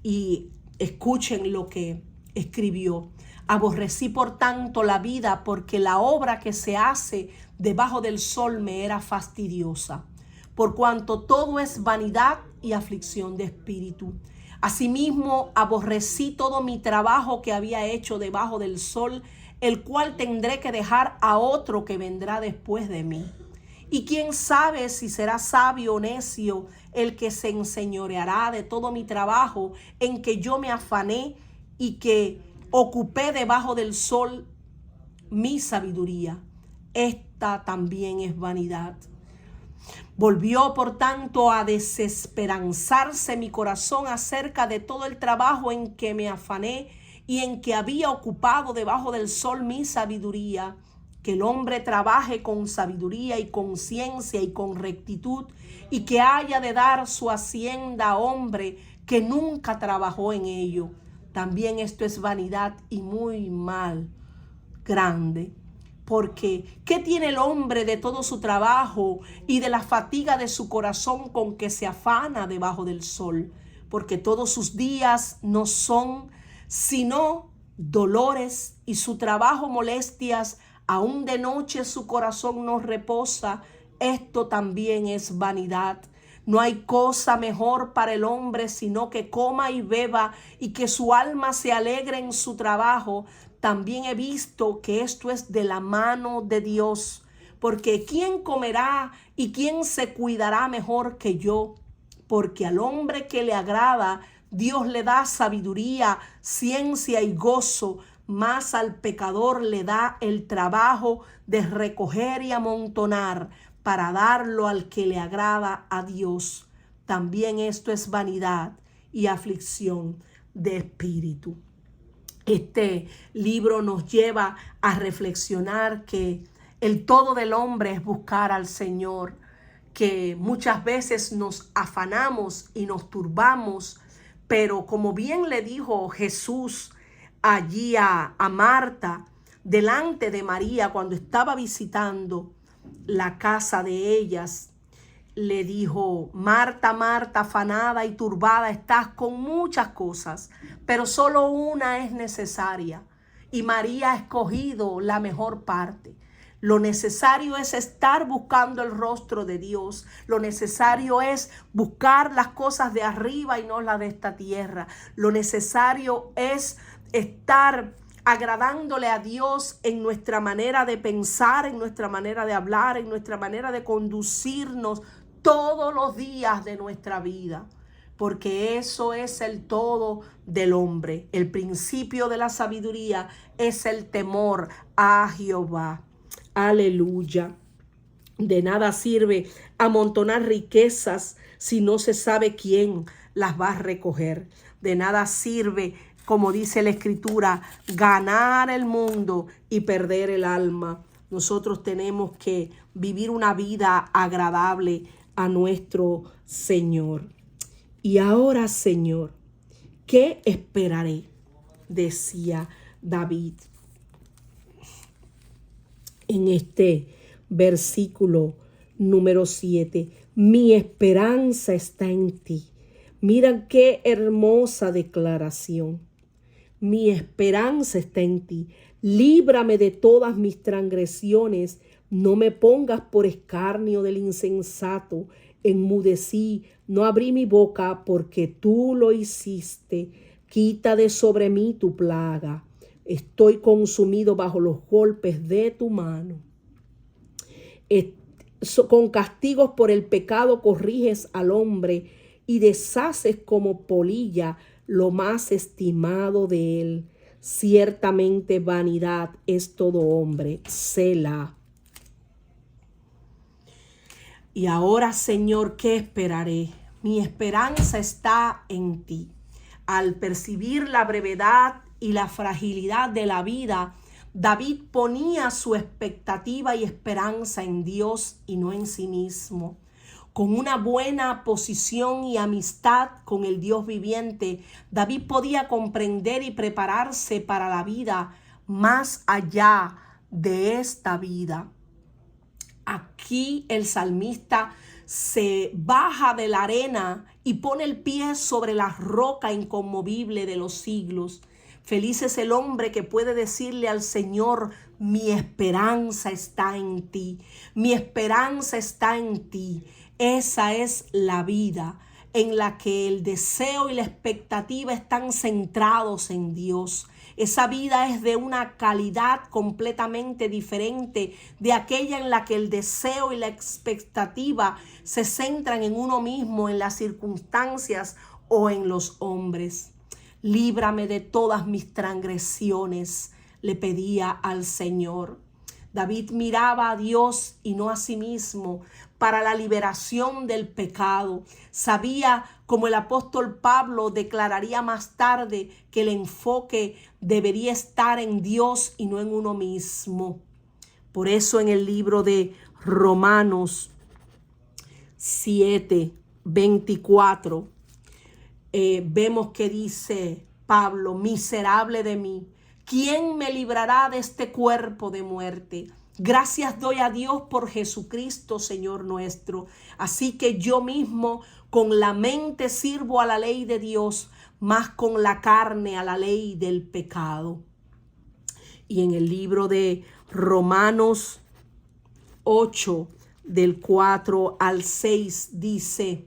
y escuchen lo que escribió. Aborrecí por tanto la vida, porque la obra que se hace debajo del sol me era fastidiosa, por cuanto todo es vanidad y aflicción de espíritu. Asimismo, aborrecí todo mi trabajo que había hecho debajo del sol, el cual tendré que dejar a otro que vendrá después de mí. Y quién sabe si será sabio o necio el que se enseñoreará de todo mi trabajo en que yo me afané y que ocupé debajo del sol mi sabiduría. Esta también es vanidad. Volvió, por tanto, a desesperanzarse mi corazón acerca de todo el trabajo en que me afané y en que había ocupado debajo del sol mi sabiduría. Que el hombre trabaje con sabiduría y con ciencia y con rectitud, y que haya de dar su hacienda a hombre que nunca trabajó en ello. También esto es vanidad y muy mal grande. Porque, ¿qué tiene el hombre de todo su trabajo y de la fatiga de su corazón con que se afana debajo del sol? Porque todos sus días no son sino dolores, y su trabajo molestias, aún de noche su corazón no reposa. Esto también es vanidad. No hay cosa mejor para el hombre sino que coma y beba y que su alma se alegre en su trabajo. También he visto que esto es de la mano de Dios, porque ¿quién comerá y quién se cuidará mejor que yo? Porque al hombre que le agrada, Dios le da sabiduría, ciencia y gozo, mas al pecador le da el trabajo de recoger y amontonar para darlo al que le agrada a Dios. También esto es vanidad y aflicción de espíritu. Este libro nos lleva a reflexionar que el todo del hombre es buscar al Señor, que muchas veces nos afanamos y nos turbamos, pero como bien le dijo Jesús allí a Marta, delante de María, cuando estaba visitando la casa de ellas, le dijo, Marta, Marta, afanada y turbada estás con muchas cosas, pero solo una es necesaria, y María ha escogido la mejor parte. Lo necesario es estar buscando el rostro de Dios. Lo necesario es buscar las cosas de arriba y no las de esta tierra. Lo necesario es estar agradándole a Dios en nuestra manera de pensar, en nuestra manera de hablar, en nuestra manera de conducirnos todos los días de nuestra vida. Porque eso es el todo del hombre. El principio de la sabiduría es el temor a Jehová. Aleluya. De nada sirve amontonar riquezas si no se sabe quién las va a recoger. De nada sirve, como dice la Escritura, ganar el mundo y perder el alma. Nosotros tenemos que vivir una vida agradable a nuestro Señor. Y ahora, Señor, ¿qué esperaré?, decía David en este versículo número 7. Mi esperanza está en ti. Mira qué hermosa declaración. Mi esperanza está en ti. Líbrame de todas mis transgresiones. No me pongas por escarnio del insensato. Enmudecí, no abrí mi boca porque tú lo hiciste. Quita de sobre mí tu plaga. Estoy consumido bajo los golpes de tu mano. Con castigos por el pecado corriges al hombre y deshaces como polilla lo más estimado de él. Ciertamente vanidad es todo hombre. Selah. Y ahora, Señor, ¿qué esperaré? Mi esperanza está en ti. Al percibir la brevedad y la fragilidad de la vida, David ponía su expectativa y esperanza en Dios y no en sí mismo. Con una buena posición y amistad con el Dios viviente, David podía comprender y prepararse para la vida más allá de esta vida. Aquí el salmista se baja de la arena y pone el pie sobre la roca inconmovible de los siglos. Feliz es el hombre que puede decirle al Señor: mi esperanza está en ti, mi esperanza está en ti. Esa es la vida en la que el deseo y la expectativa están centrados en Dios. Esa vida es de una calidad completamente diferente de aquella en la que el deseo y la expectativa se centran en uno mismo, en las circunstancias o en los hombres. Líbrame de todas mis transgresiones, le pedía al Señor. David miraba a Dios y no a sí mismo para la liberación del pecado. Sabía, como el apóstol Pablo declararía más tarde, que el enfoque debería estar en Dios y no en uno mismo. Por eso en el libro de Romanos 7:24 vemos que dice Pablo: miserable de mí, ¿quién me librará de este cuerpo de muerte? Gracias doy a Dios por Jesucristo, Señor nuestro. Así que yo mismo con la mente sirvo a la ley de Dios, más con la carne a la ley del pecado. Y en el libro de Romanos 8, del 4 al 6, dice: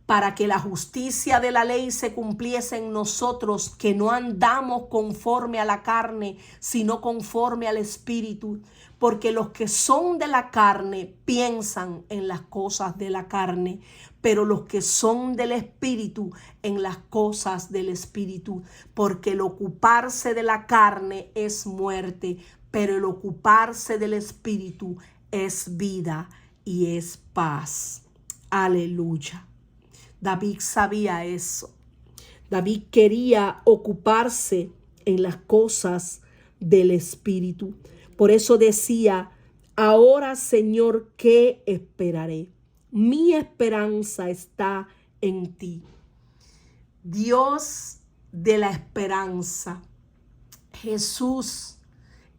para que la justicia de la ley se cumpliese en nosotros, que no andamos conforme a la carne, sino conforme al Espíritu. Porque los que son de la carne piensan en las cosas de la carne, pero los que son del Espíritu en las cosas del Espíritu. Porque el ocuparse de la carne es muerte, pero el ocuparse del Espíritu es vida y es paz. Aleluya. David sabía eso. David quería ocuparse en las cosas del Espíritu. Por eso decía: ahora, Señor, ¿qué esperaré? Mi esperanza está en ti. Dios de la esperanza. Jesús,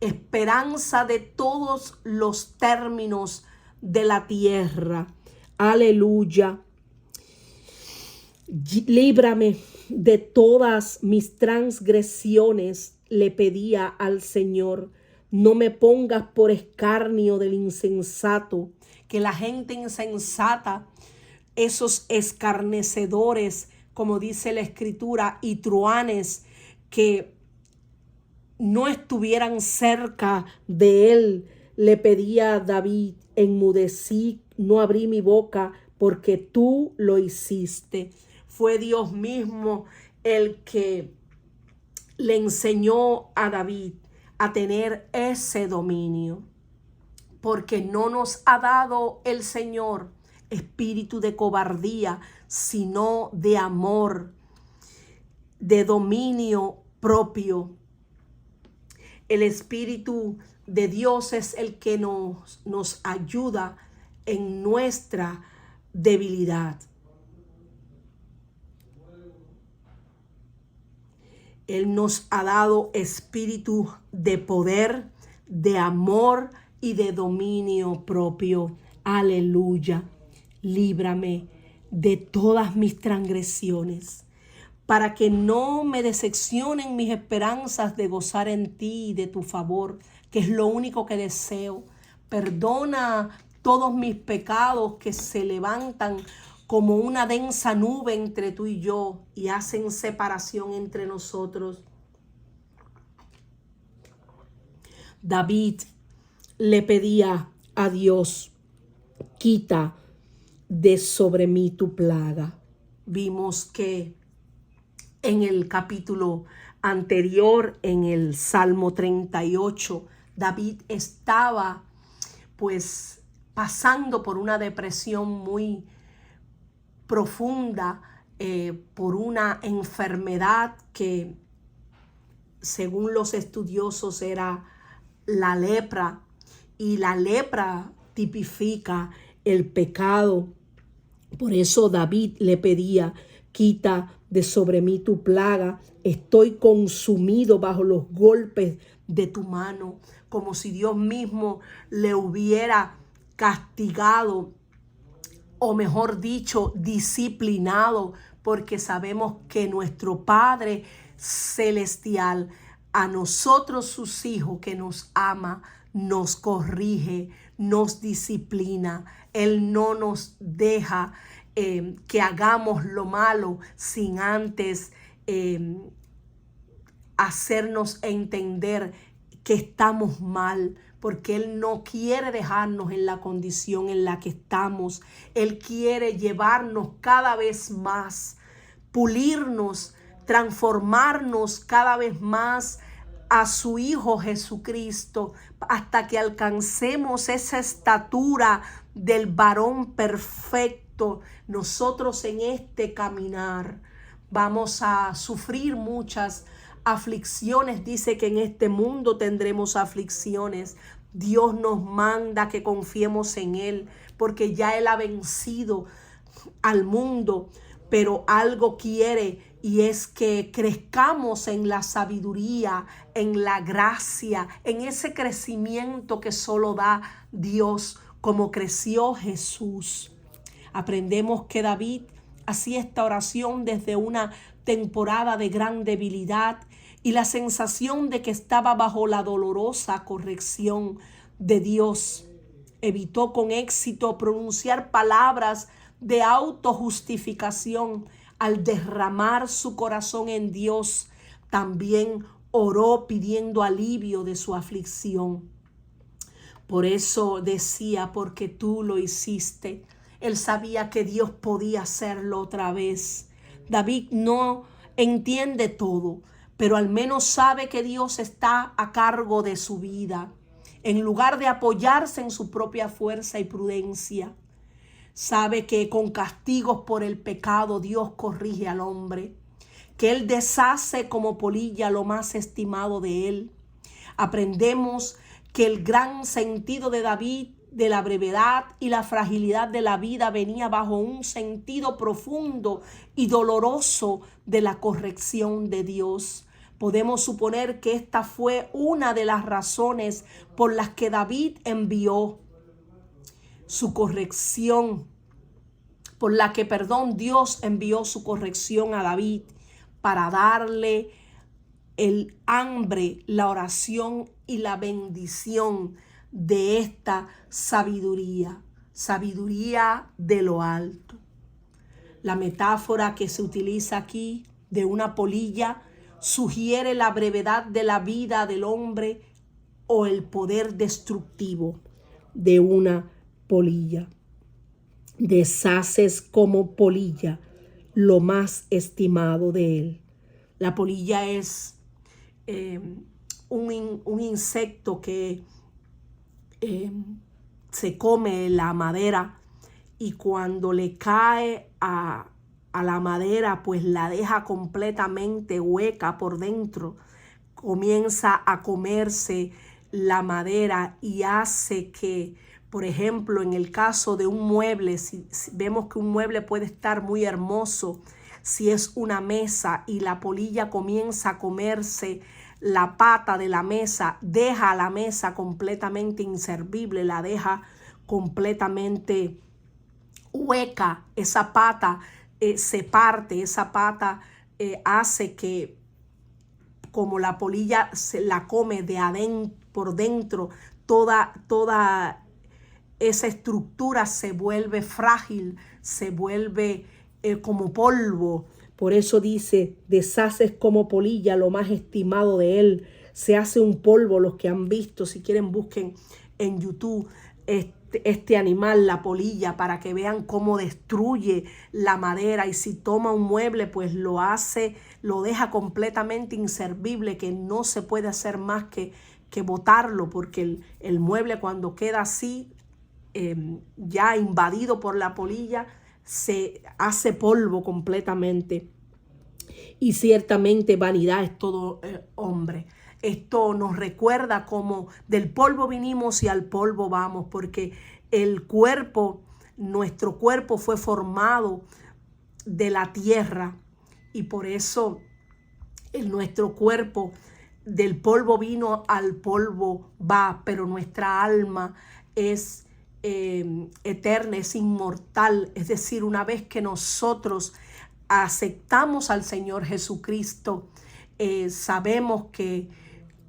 esperanza de todos los términos de la tierra. Aleluya. Líbrame de todas mis transgresiones, le pedía al Señor. No me pongas por escarnio del insensato. Que la gente insensata, esos escarnecedores, como dice la Escritura, y truanes, que no estuvieran cerca de él, le pedía a David: enmudecí, no abrí mi boca, porque tú lo hiciste. Fue Dios mismo el que le enseñó a David a tener ese dominio. porque no nos ha dado el Señor espíritu de cobardía, sino de amor, de dominio propio. El Espíritu de Dios es el que nos ayuda en nuestra debilidad. Él nos ha dado espíritu de poder, de amor y de dominio propio. Aleluya. Líbrame de todas mis transgresiones, para que no me decepcionen mis esperanzas de gozar en ti y de tu favor, que es lo único que deseo. Perdona todos mis pecados que se levantan como una densa nube entre tú y yo y hacen separación entre nosotros. David le pedía a Dios: quita de sobre mí tu plaga. Vimos que en el capítulo anterior, en el Salmo 38, David estaba pues pasando por una depresión muy profunda, por una enfermedad que según los estudiosos era la lepra, y la lepra tipifica el pecado. Por eso David le pedía: quita de sobre mí tu plaga, estoy consumido bajo los golpes de tu mano, como si Dios mismo le hubiera castigado, o mejor dicho, disciplinado, porque sabemos que nuestro Padre Celestial, a nosotros sus hijos que nos ama, nos corrige, nos disciplina. Él no nos deja que hagamos lo malo sin antes hacernos entender que estamos mal, porque Él no quiere dejarnos en la condición en la que estamos. Él quiere llevarnos cada vez más, pulirnos, transformarnos cada vez más a su Hijo Jesucristo, hasta que alcancemos esa estatura del varón perfecto. Nosotros en este caminar vamos a sufrir muchas aflicciones. Dice que en este mundo tendremos aflicciones. Dios nos manda que confiemos en Él, porque ya Él ha vencido al mundo, pero algo quiere, y es que crezcamos en la sabiduría, en la gracia, en ese crecimiento que solo da Dios, como creció Jesús. Aprendemos que David hacía esta oración desde una temporada de gran debilidad y la sensación de que estaba bajo la dolorosa corrección de Dios. Evitó con éxito pronunciar palabras de autojustificación. Al derramar su corazón en Dios, también oró pidiendo alivio de su aflicción. Por eso decía: porque tú lo hiciste. Él sabía que Dios podía hacerlo otra vez. David no entiende todo, pero al menos sabe que Dios está a cargo de su vida. En lugar de apoyarse en su propia fuerza y prudencia, sabe que con castigos por el pecado Dios corrige al hombre, que Él deshace como polilla lo más estimado de Él. Aprendemos que el gran sentido de David, de la brevedad y la fragilidad de la vida, venía bajo un sentido profundo y doloroso de la corrección de Dios. Podemos suponer que esta fue una de las razones por las que David envió su corrección, por la que, Dios envió su corrección a David, para darle el hambre, la oración y la bendición de esta sabiduría, sabiduría de lo alto. La metáfora que se utiliza aquí de una polilla sugiere la brevedad de la vida del hombre o el poder destructivo de una polilla. Deshaces como polilla lo más estimado de Él. La polilla es un insecto que se come la madera y cuando le cae a la madera, pues la deja completamente hueca por dentro. Comienza a comerse la madera y hace que, por ejemplo, en el caso de un mueble, si vemos que un mueble puede estar muy hermoso, si es una mesa y la polilla comienza a comerse la pata de la mesa, deja la mesa completamente inservible, la deja completamente hueca, esa pata se parte, esa pata hace que, como la polilla se la come de adentro, por dentro, toda esa estructura se vuelve frágil, se vuelve como polvo. Por eso dice, deshaces como polilla lo más estimado de él, se hace un polvo. Los que han visto, si quieren busquen en YouTube este animal, la polilla, para que vean cómo destruye la madera, y si toma un mueble pues lo deja completamente inservible, que no se puede hacer más que botarlo, porque el mueble, cuando queda así ya invadido por la polilla, se hace polvo completamente. Y ciertamente vanidad es todo hombre. Esto nos recuerda cómo del polvo vinimos y al polvo vamos, porque nuestro cuerpo fue formado de la tierra, y por eso nuestro cuerpo del polvo vino, al polvo va, pero nuestra alma es eterna, es inmortal. Es decir, una vez que nosotros aceptamos al Señor Jesucristo, sabemos que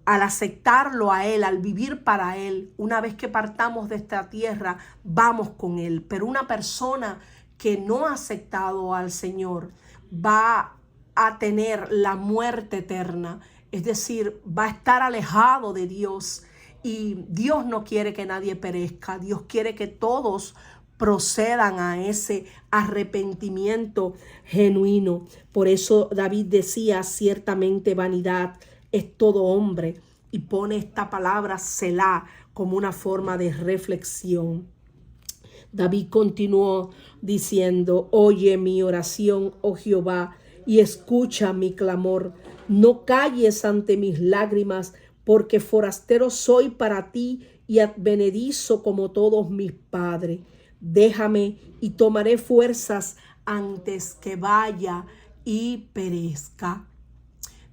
al aceptarlo a Él, al vivir para Él, una vez que partamos de esta tierra, vamos con Él. Pero una persona que no ha aceptado al Señor va a tener la muerte eterna, es decir, va a estar alejado de Dios, y Dios no quiere que nadie perezca. Dios quiere que todos procedan a ese arrepentimiento genuino. Por eso David decía, ciertamente vanidad es todo hombre, y pone esta palabra Selah como una forma de reflexión. David continuó diciendo, oye mi oración, oh Jehová, y escucha mi clamor. No calles ante mis lágrimas, porque forastero soy para ti y advenedizo como todos mis padres. Déjame y tomaré fuerzas antes que vaya y perezca.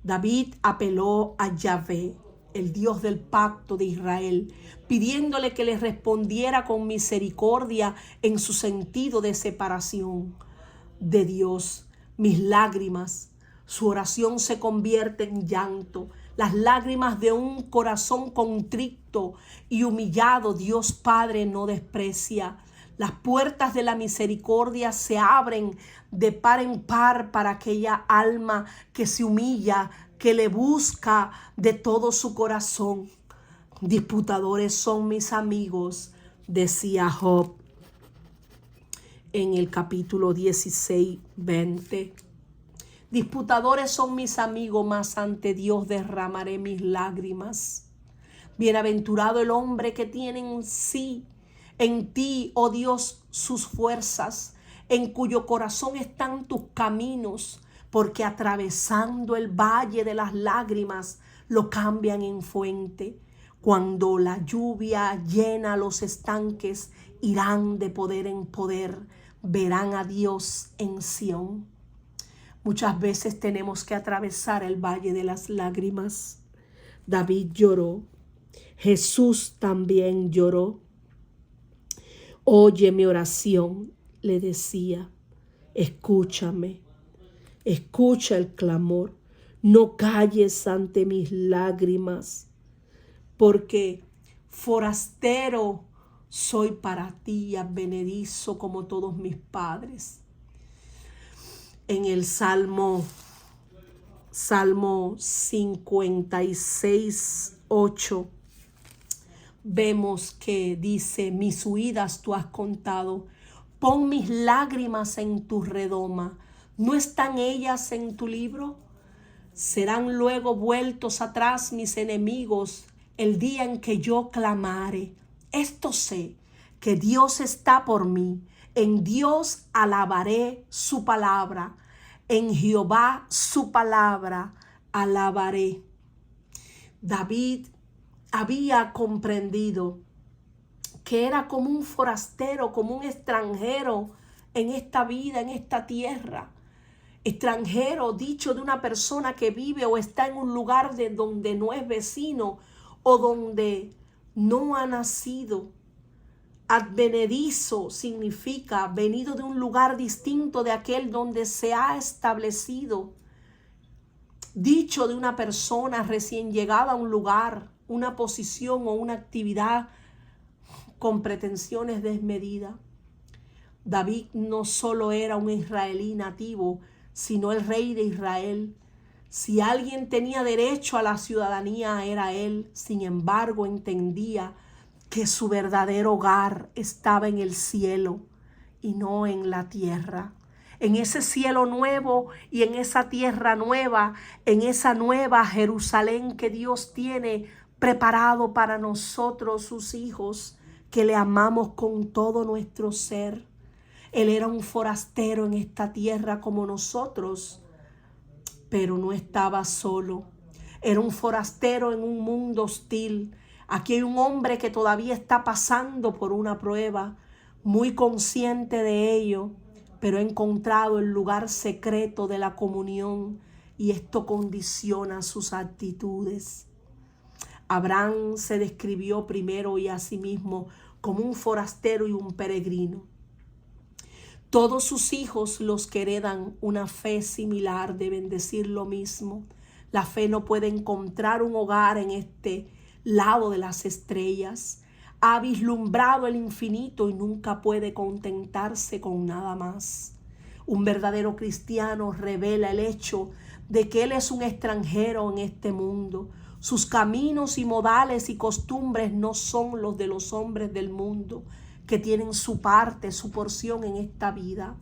David apeló a Yahvé, el Dios del pacto de Israel, pidiéndole que le respondiera con misericordia en su sentido de separación de Dios. Mis lágrimas, su oración se convierte en llanto. Las lágrimas de un corazón contrito y humillado, Dios Padre no desprecia. Las puertas de la misericordia se abren de par en par para aquella alma que se humilla, que le busca de todo su corazón. Disputadores son mis amigos, decía Job en el capítulo 16, 20. Disputadores son mis amigos, mas ante Dios derramaré mis lágrimas. Bienaventurado el hombre que tiene en ti, oh Dios, sus fuerzas, en cuyo corazón están tus caminos, porque atravesando el valle de las lágrimas lo cambian en fuente. Cuando la lluvia llena los estanques, irán de poder en poder, verán a Dios en Sión. Muchas veces tenemos que atravesar el valle de las lágrimas. David lloró. Jesús también lloró. Oye mi oración, le decía. Escúchame. Escucha el clamor. No calles ante mis lágrimas, porque forastero soy para ti, advenedizo como todos mis padres. En el Salmo 56, 8, vemos que dice, mis huidas tú has contado, pon mis lágrimas en tu redoma, ¿no están ellas en tu libro? Serán luego vueltos atrás mis enemigos el día en que yo clamare. Esto sé, que Dios está por mí. En Dios alabaré su palabra. En Jehová su palabra alabaré. David había comprendido que era como un forastero, como un extranjero en esta vida, en esta tierra. Extranjero, dicho de una persona que vive o está en un lugar de donde no es vecino o donde no ha nacido. Advenedizo significa venido de un lugar distinto de aquel donde se ha establecido. Dicho de una persona recién llegada a un lugar, una posición o una actividad con pretensiones desmedidas. David no solo era un israelí nativo, sino el rey de Israel. Si alguien tenía derecho a la ciudadanía era él. Sin embargo, entendía que su verdadero hogar estaba en el cielo y no en la tierra. En ese cielo nuevo y en esa tierra nueva, en esa nueva Jerusalén que Dios tiene preparado para nosotros, sus hijos, que le amamos con todo nuestro ser. Él era un forastero en esta tierra como nosotros, pero no estaba solo. Era un forastero en un mundo hostil. Aquí hay un hombre que todavía está pasando por una prueba, muy consciente de ello, pero ha encontrado el lugar secreto de la comunión y esto condiciona sus actitudes. Abraham se describió primero y a sí mismo como un forastero y un peregrino. Todos sus hijos, los que heredan una fe similar, deben decir lo mismo. La fe no puede encontrar un hogar en este lado de las estrellas. Ha vislumbrado el infinito y nunca puede contentarse con nada más. Un verdadero cristiano revela el hecho de que él es un extranjero en este mundo. Sus caminos y modales y costumbres no son los de los hombres del mundo, que tienen su parte, su porción en esta vida.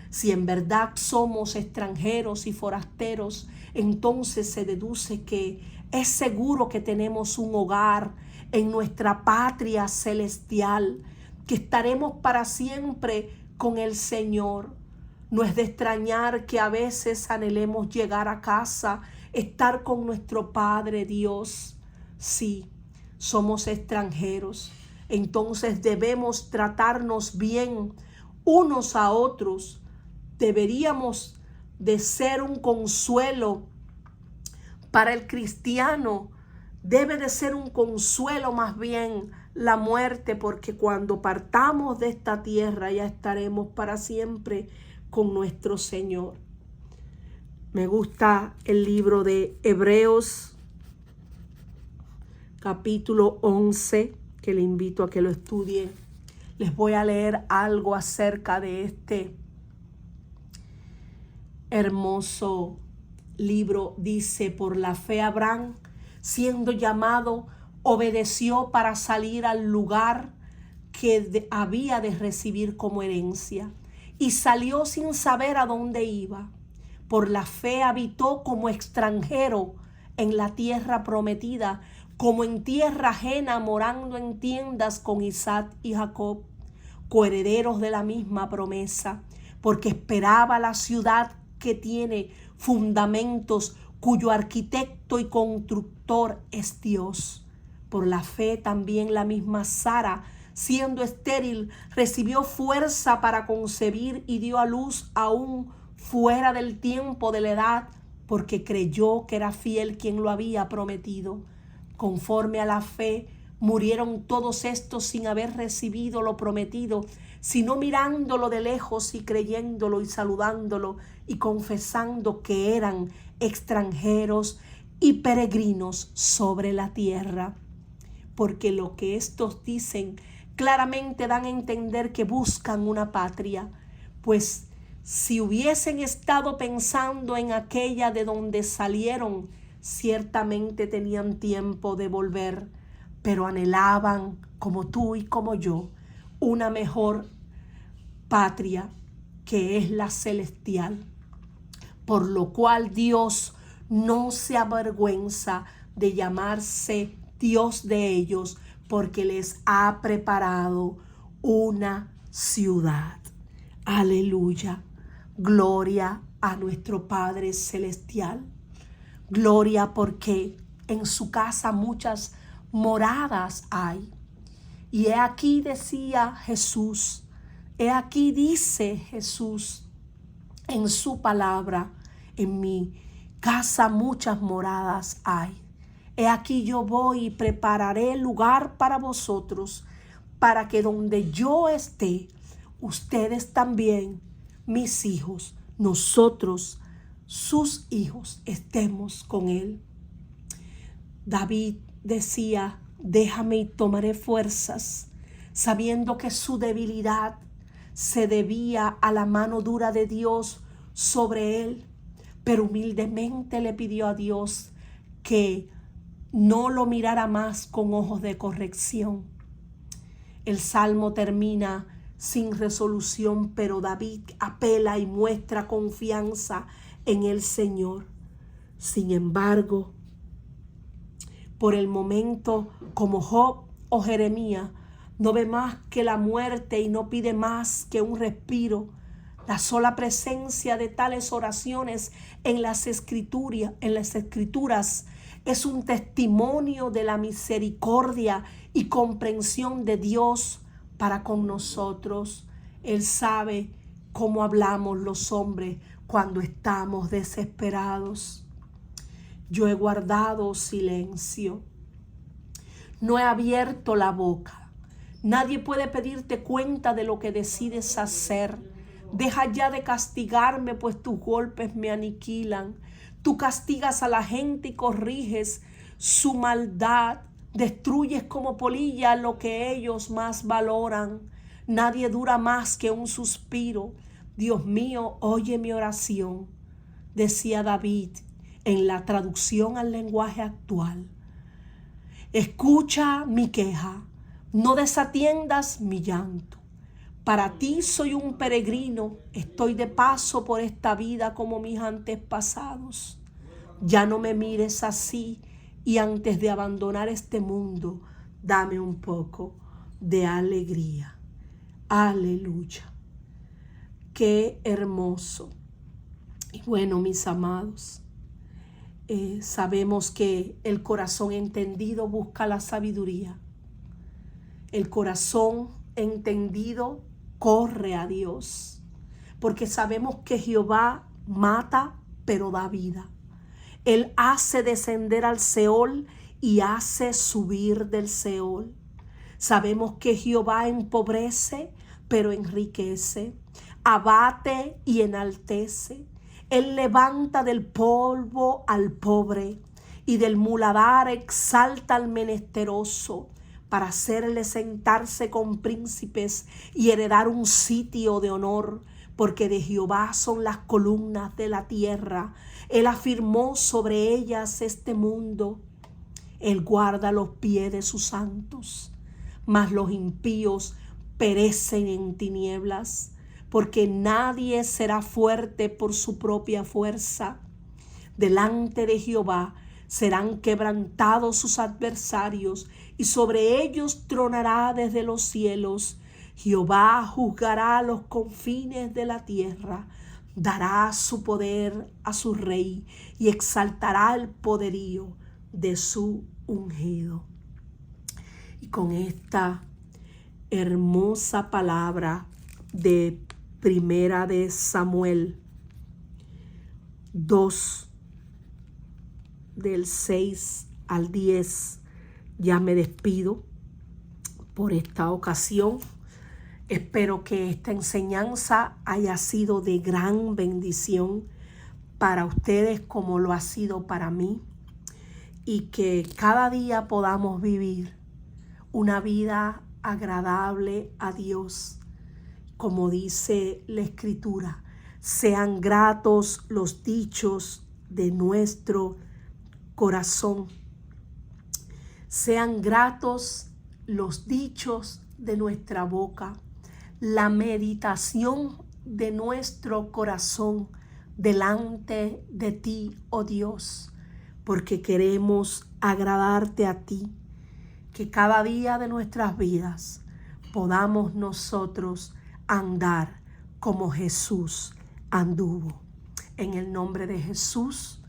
Si en verdad somos extranjeros y forasteros, entonces se deduce que es seguro que tenemos un hogar en nuestra patria celestial, que estaremos para siempre con el Señor. No es de extrañar que a veces anhelemos llegar a casa, estar con nuestro Padre Dios. Sí, somos extranjeros. Entonces debemos tratarnos bien unos a otros. Deberíamos de ser un consuelo para el cristiano. Debe de ser un consuelo más bien la muerte, porque cuando partamos de esta tierra ya estaremos para siempre con nuestro Señor. Me gusta el libro de Hebreos, capítulo 11, que le invito a que lo estudien. Les voy a leer algo acerca de este hermoso libro. Dice: por la fe Abraham, siendo llamado, obedeció para salir al lugar que había de recibir como herencia, y salió sin saber a dónde iba. Por la fe habitó como extranjero en la tierra prometida, como en tierra ajena, morando en tiendas con Isaac y Jacob, coherederos de la misma promesa, porque esperaba la ciudad que tiene fundamentos, cuyo arquitecto y constructor es Dios. Por la fe también la misma Sara, siendo estéril, recibió fuerza para concebir y dio a luz aún fuera del tiempo de la edad, porque creyó que era fiel quien lo había prometido. Conforme a la fe, murieron todos estos sin haber recibido lo prometido, sino mirándolo de lejos y creyéndolo y saludándolo y confesando que eran extranjeros y peregrinos sobre la tierra. Porque lo que estos dicen claramente dan a entender que buscan una patria, pues si hubiesen estado pensando en aquella de donde salieron, ciertamente tenían tiempo de volver, pero anhelaban, como tú y como yo, una mejor patria, que es la celestial. Por lo cual Dios no se avergüenza de llamarse Dios de ellos, porque les ha preparado una ciudad. Aleluya. Gloria a nuestro Padre Celestial. Gloria porque en su casa muchas moradas hay. Y he aquí decía Jesús, he aquí dice Jesús en su palabra, en mi casa muchas moradas hay. He aquí yo voy y prepararé lugar para vosotros, para que donde yo esté, ustedes también, mis hijos, nosotros, sus hijos, estemos con él. David decía, déjame y tomaré fuerzas, sabiendo que su debilidad se debía a la mano dura de Dios sobre él, pero humildemente le pidió a Dios que no lo mirara más con ojos de corrección. El salmo termina sin resolución, pero David apela y muestra confianza en el Señor. Sin embargo, por el momento, como Job o Jeremías, no ve más que la muerte y no pide más que un respiro. La sola presencia de tales oraciones en las escrituras es un testimonio de la misericordia y comprensión de Dios para con nosotros. Él sabe cómo hablamos los hombres cuando estamos desesperados. Yo he guardado silencio. No he abierto la boca. Nadie puede pedirte cuenta de lo que decides hacer. Deja ya de castigarme, pues tus golpes me aniquilan. Tú castigas a la gente y corriges su maldad. Destruyes como polilla lo que ellos más valoran. Nadie dura más que un suspiro. Dios mío, oye mi oración, decía David en la traducción al lenguaje actual. Escucha mi queja, no desatiendas mi llanto. Para ti soy un peregrino, estoy de paso por esta vida como mis antepasados. Ya no me mires así y antes de abandonar este mundo, dame un poco de alegría. Aleluya. Qué hermoso. Y bueno, mis amados, sabemos que el corazón entendido busca la sabiduría. El corazón entendido corre a Dios, porque sabemos que Jehová mata, pero da vida. Él hace descender al Seol y hace subir del Seol. Sabemos que Jehová empobrece, pero enriquece, abate y enaltece. Él levanta del polvo al pobre y del muladar exalta al menesteroso para hacerle sentarse con príncipes y heredar un sitio de honor, porque de Jehová son las columnas de la tierra. Él afirmó sobre ellas este mundo. Él guarda los pies de sus santos, mas los impíos perecen en tinieblas, porque nadie será fuerte por su propia fuerza. Delante de Jehová serán quebrantados sus adversarios, y sobre ellos tronará desde los cielos. Jehová juzgará los confines de la tierra, dará su poder a su rey y exaltará el poderío de su ungido. Y con esta hermosa palabra de Primera de Samuel 2, del 6 al 10, ya me despido por esta ocasión. Espero que esta enseñanza haya sido de gran bendición para ustedes como lo ha sido para mí, y que cada día podamos vivir una vida agradable a Dios. Como dice la Escritura, sean gratos los dichos de nuestro corazón. Sean gratos los dichos de nuestra boca, la meditación de nuestro corazón delante de ti, oh Dios, porque queremos agradarte a ti. Que cada día de nuestras vidas podamos nosotros andar como Jesús anduvo. En el nombre de Jesús,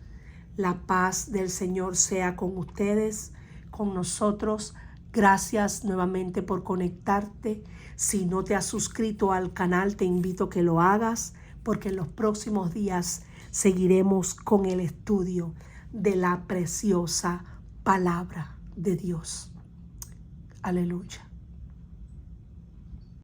la paz del Señor sea con ustedes, con nosotros. Gracias nuevamente por conectarte. Si no te has suscrito al canal, te invito a que lo hagas, porque en los próximos días seguiremos con el estudio de la preciosa palabra de Dios. Aleluya.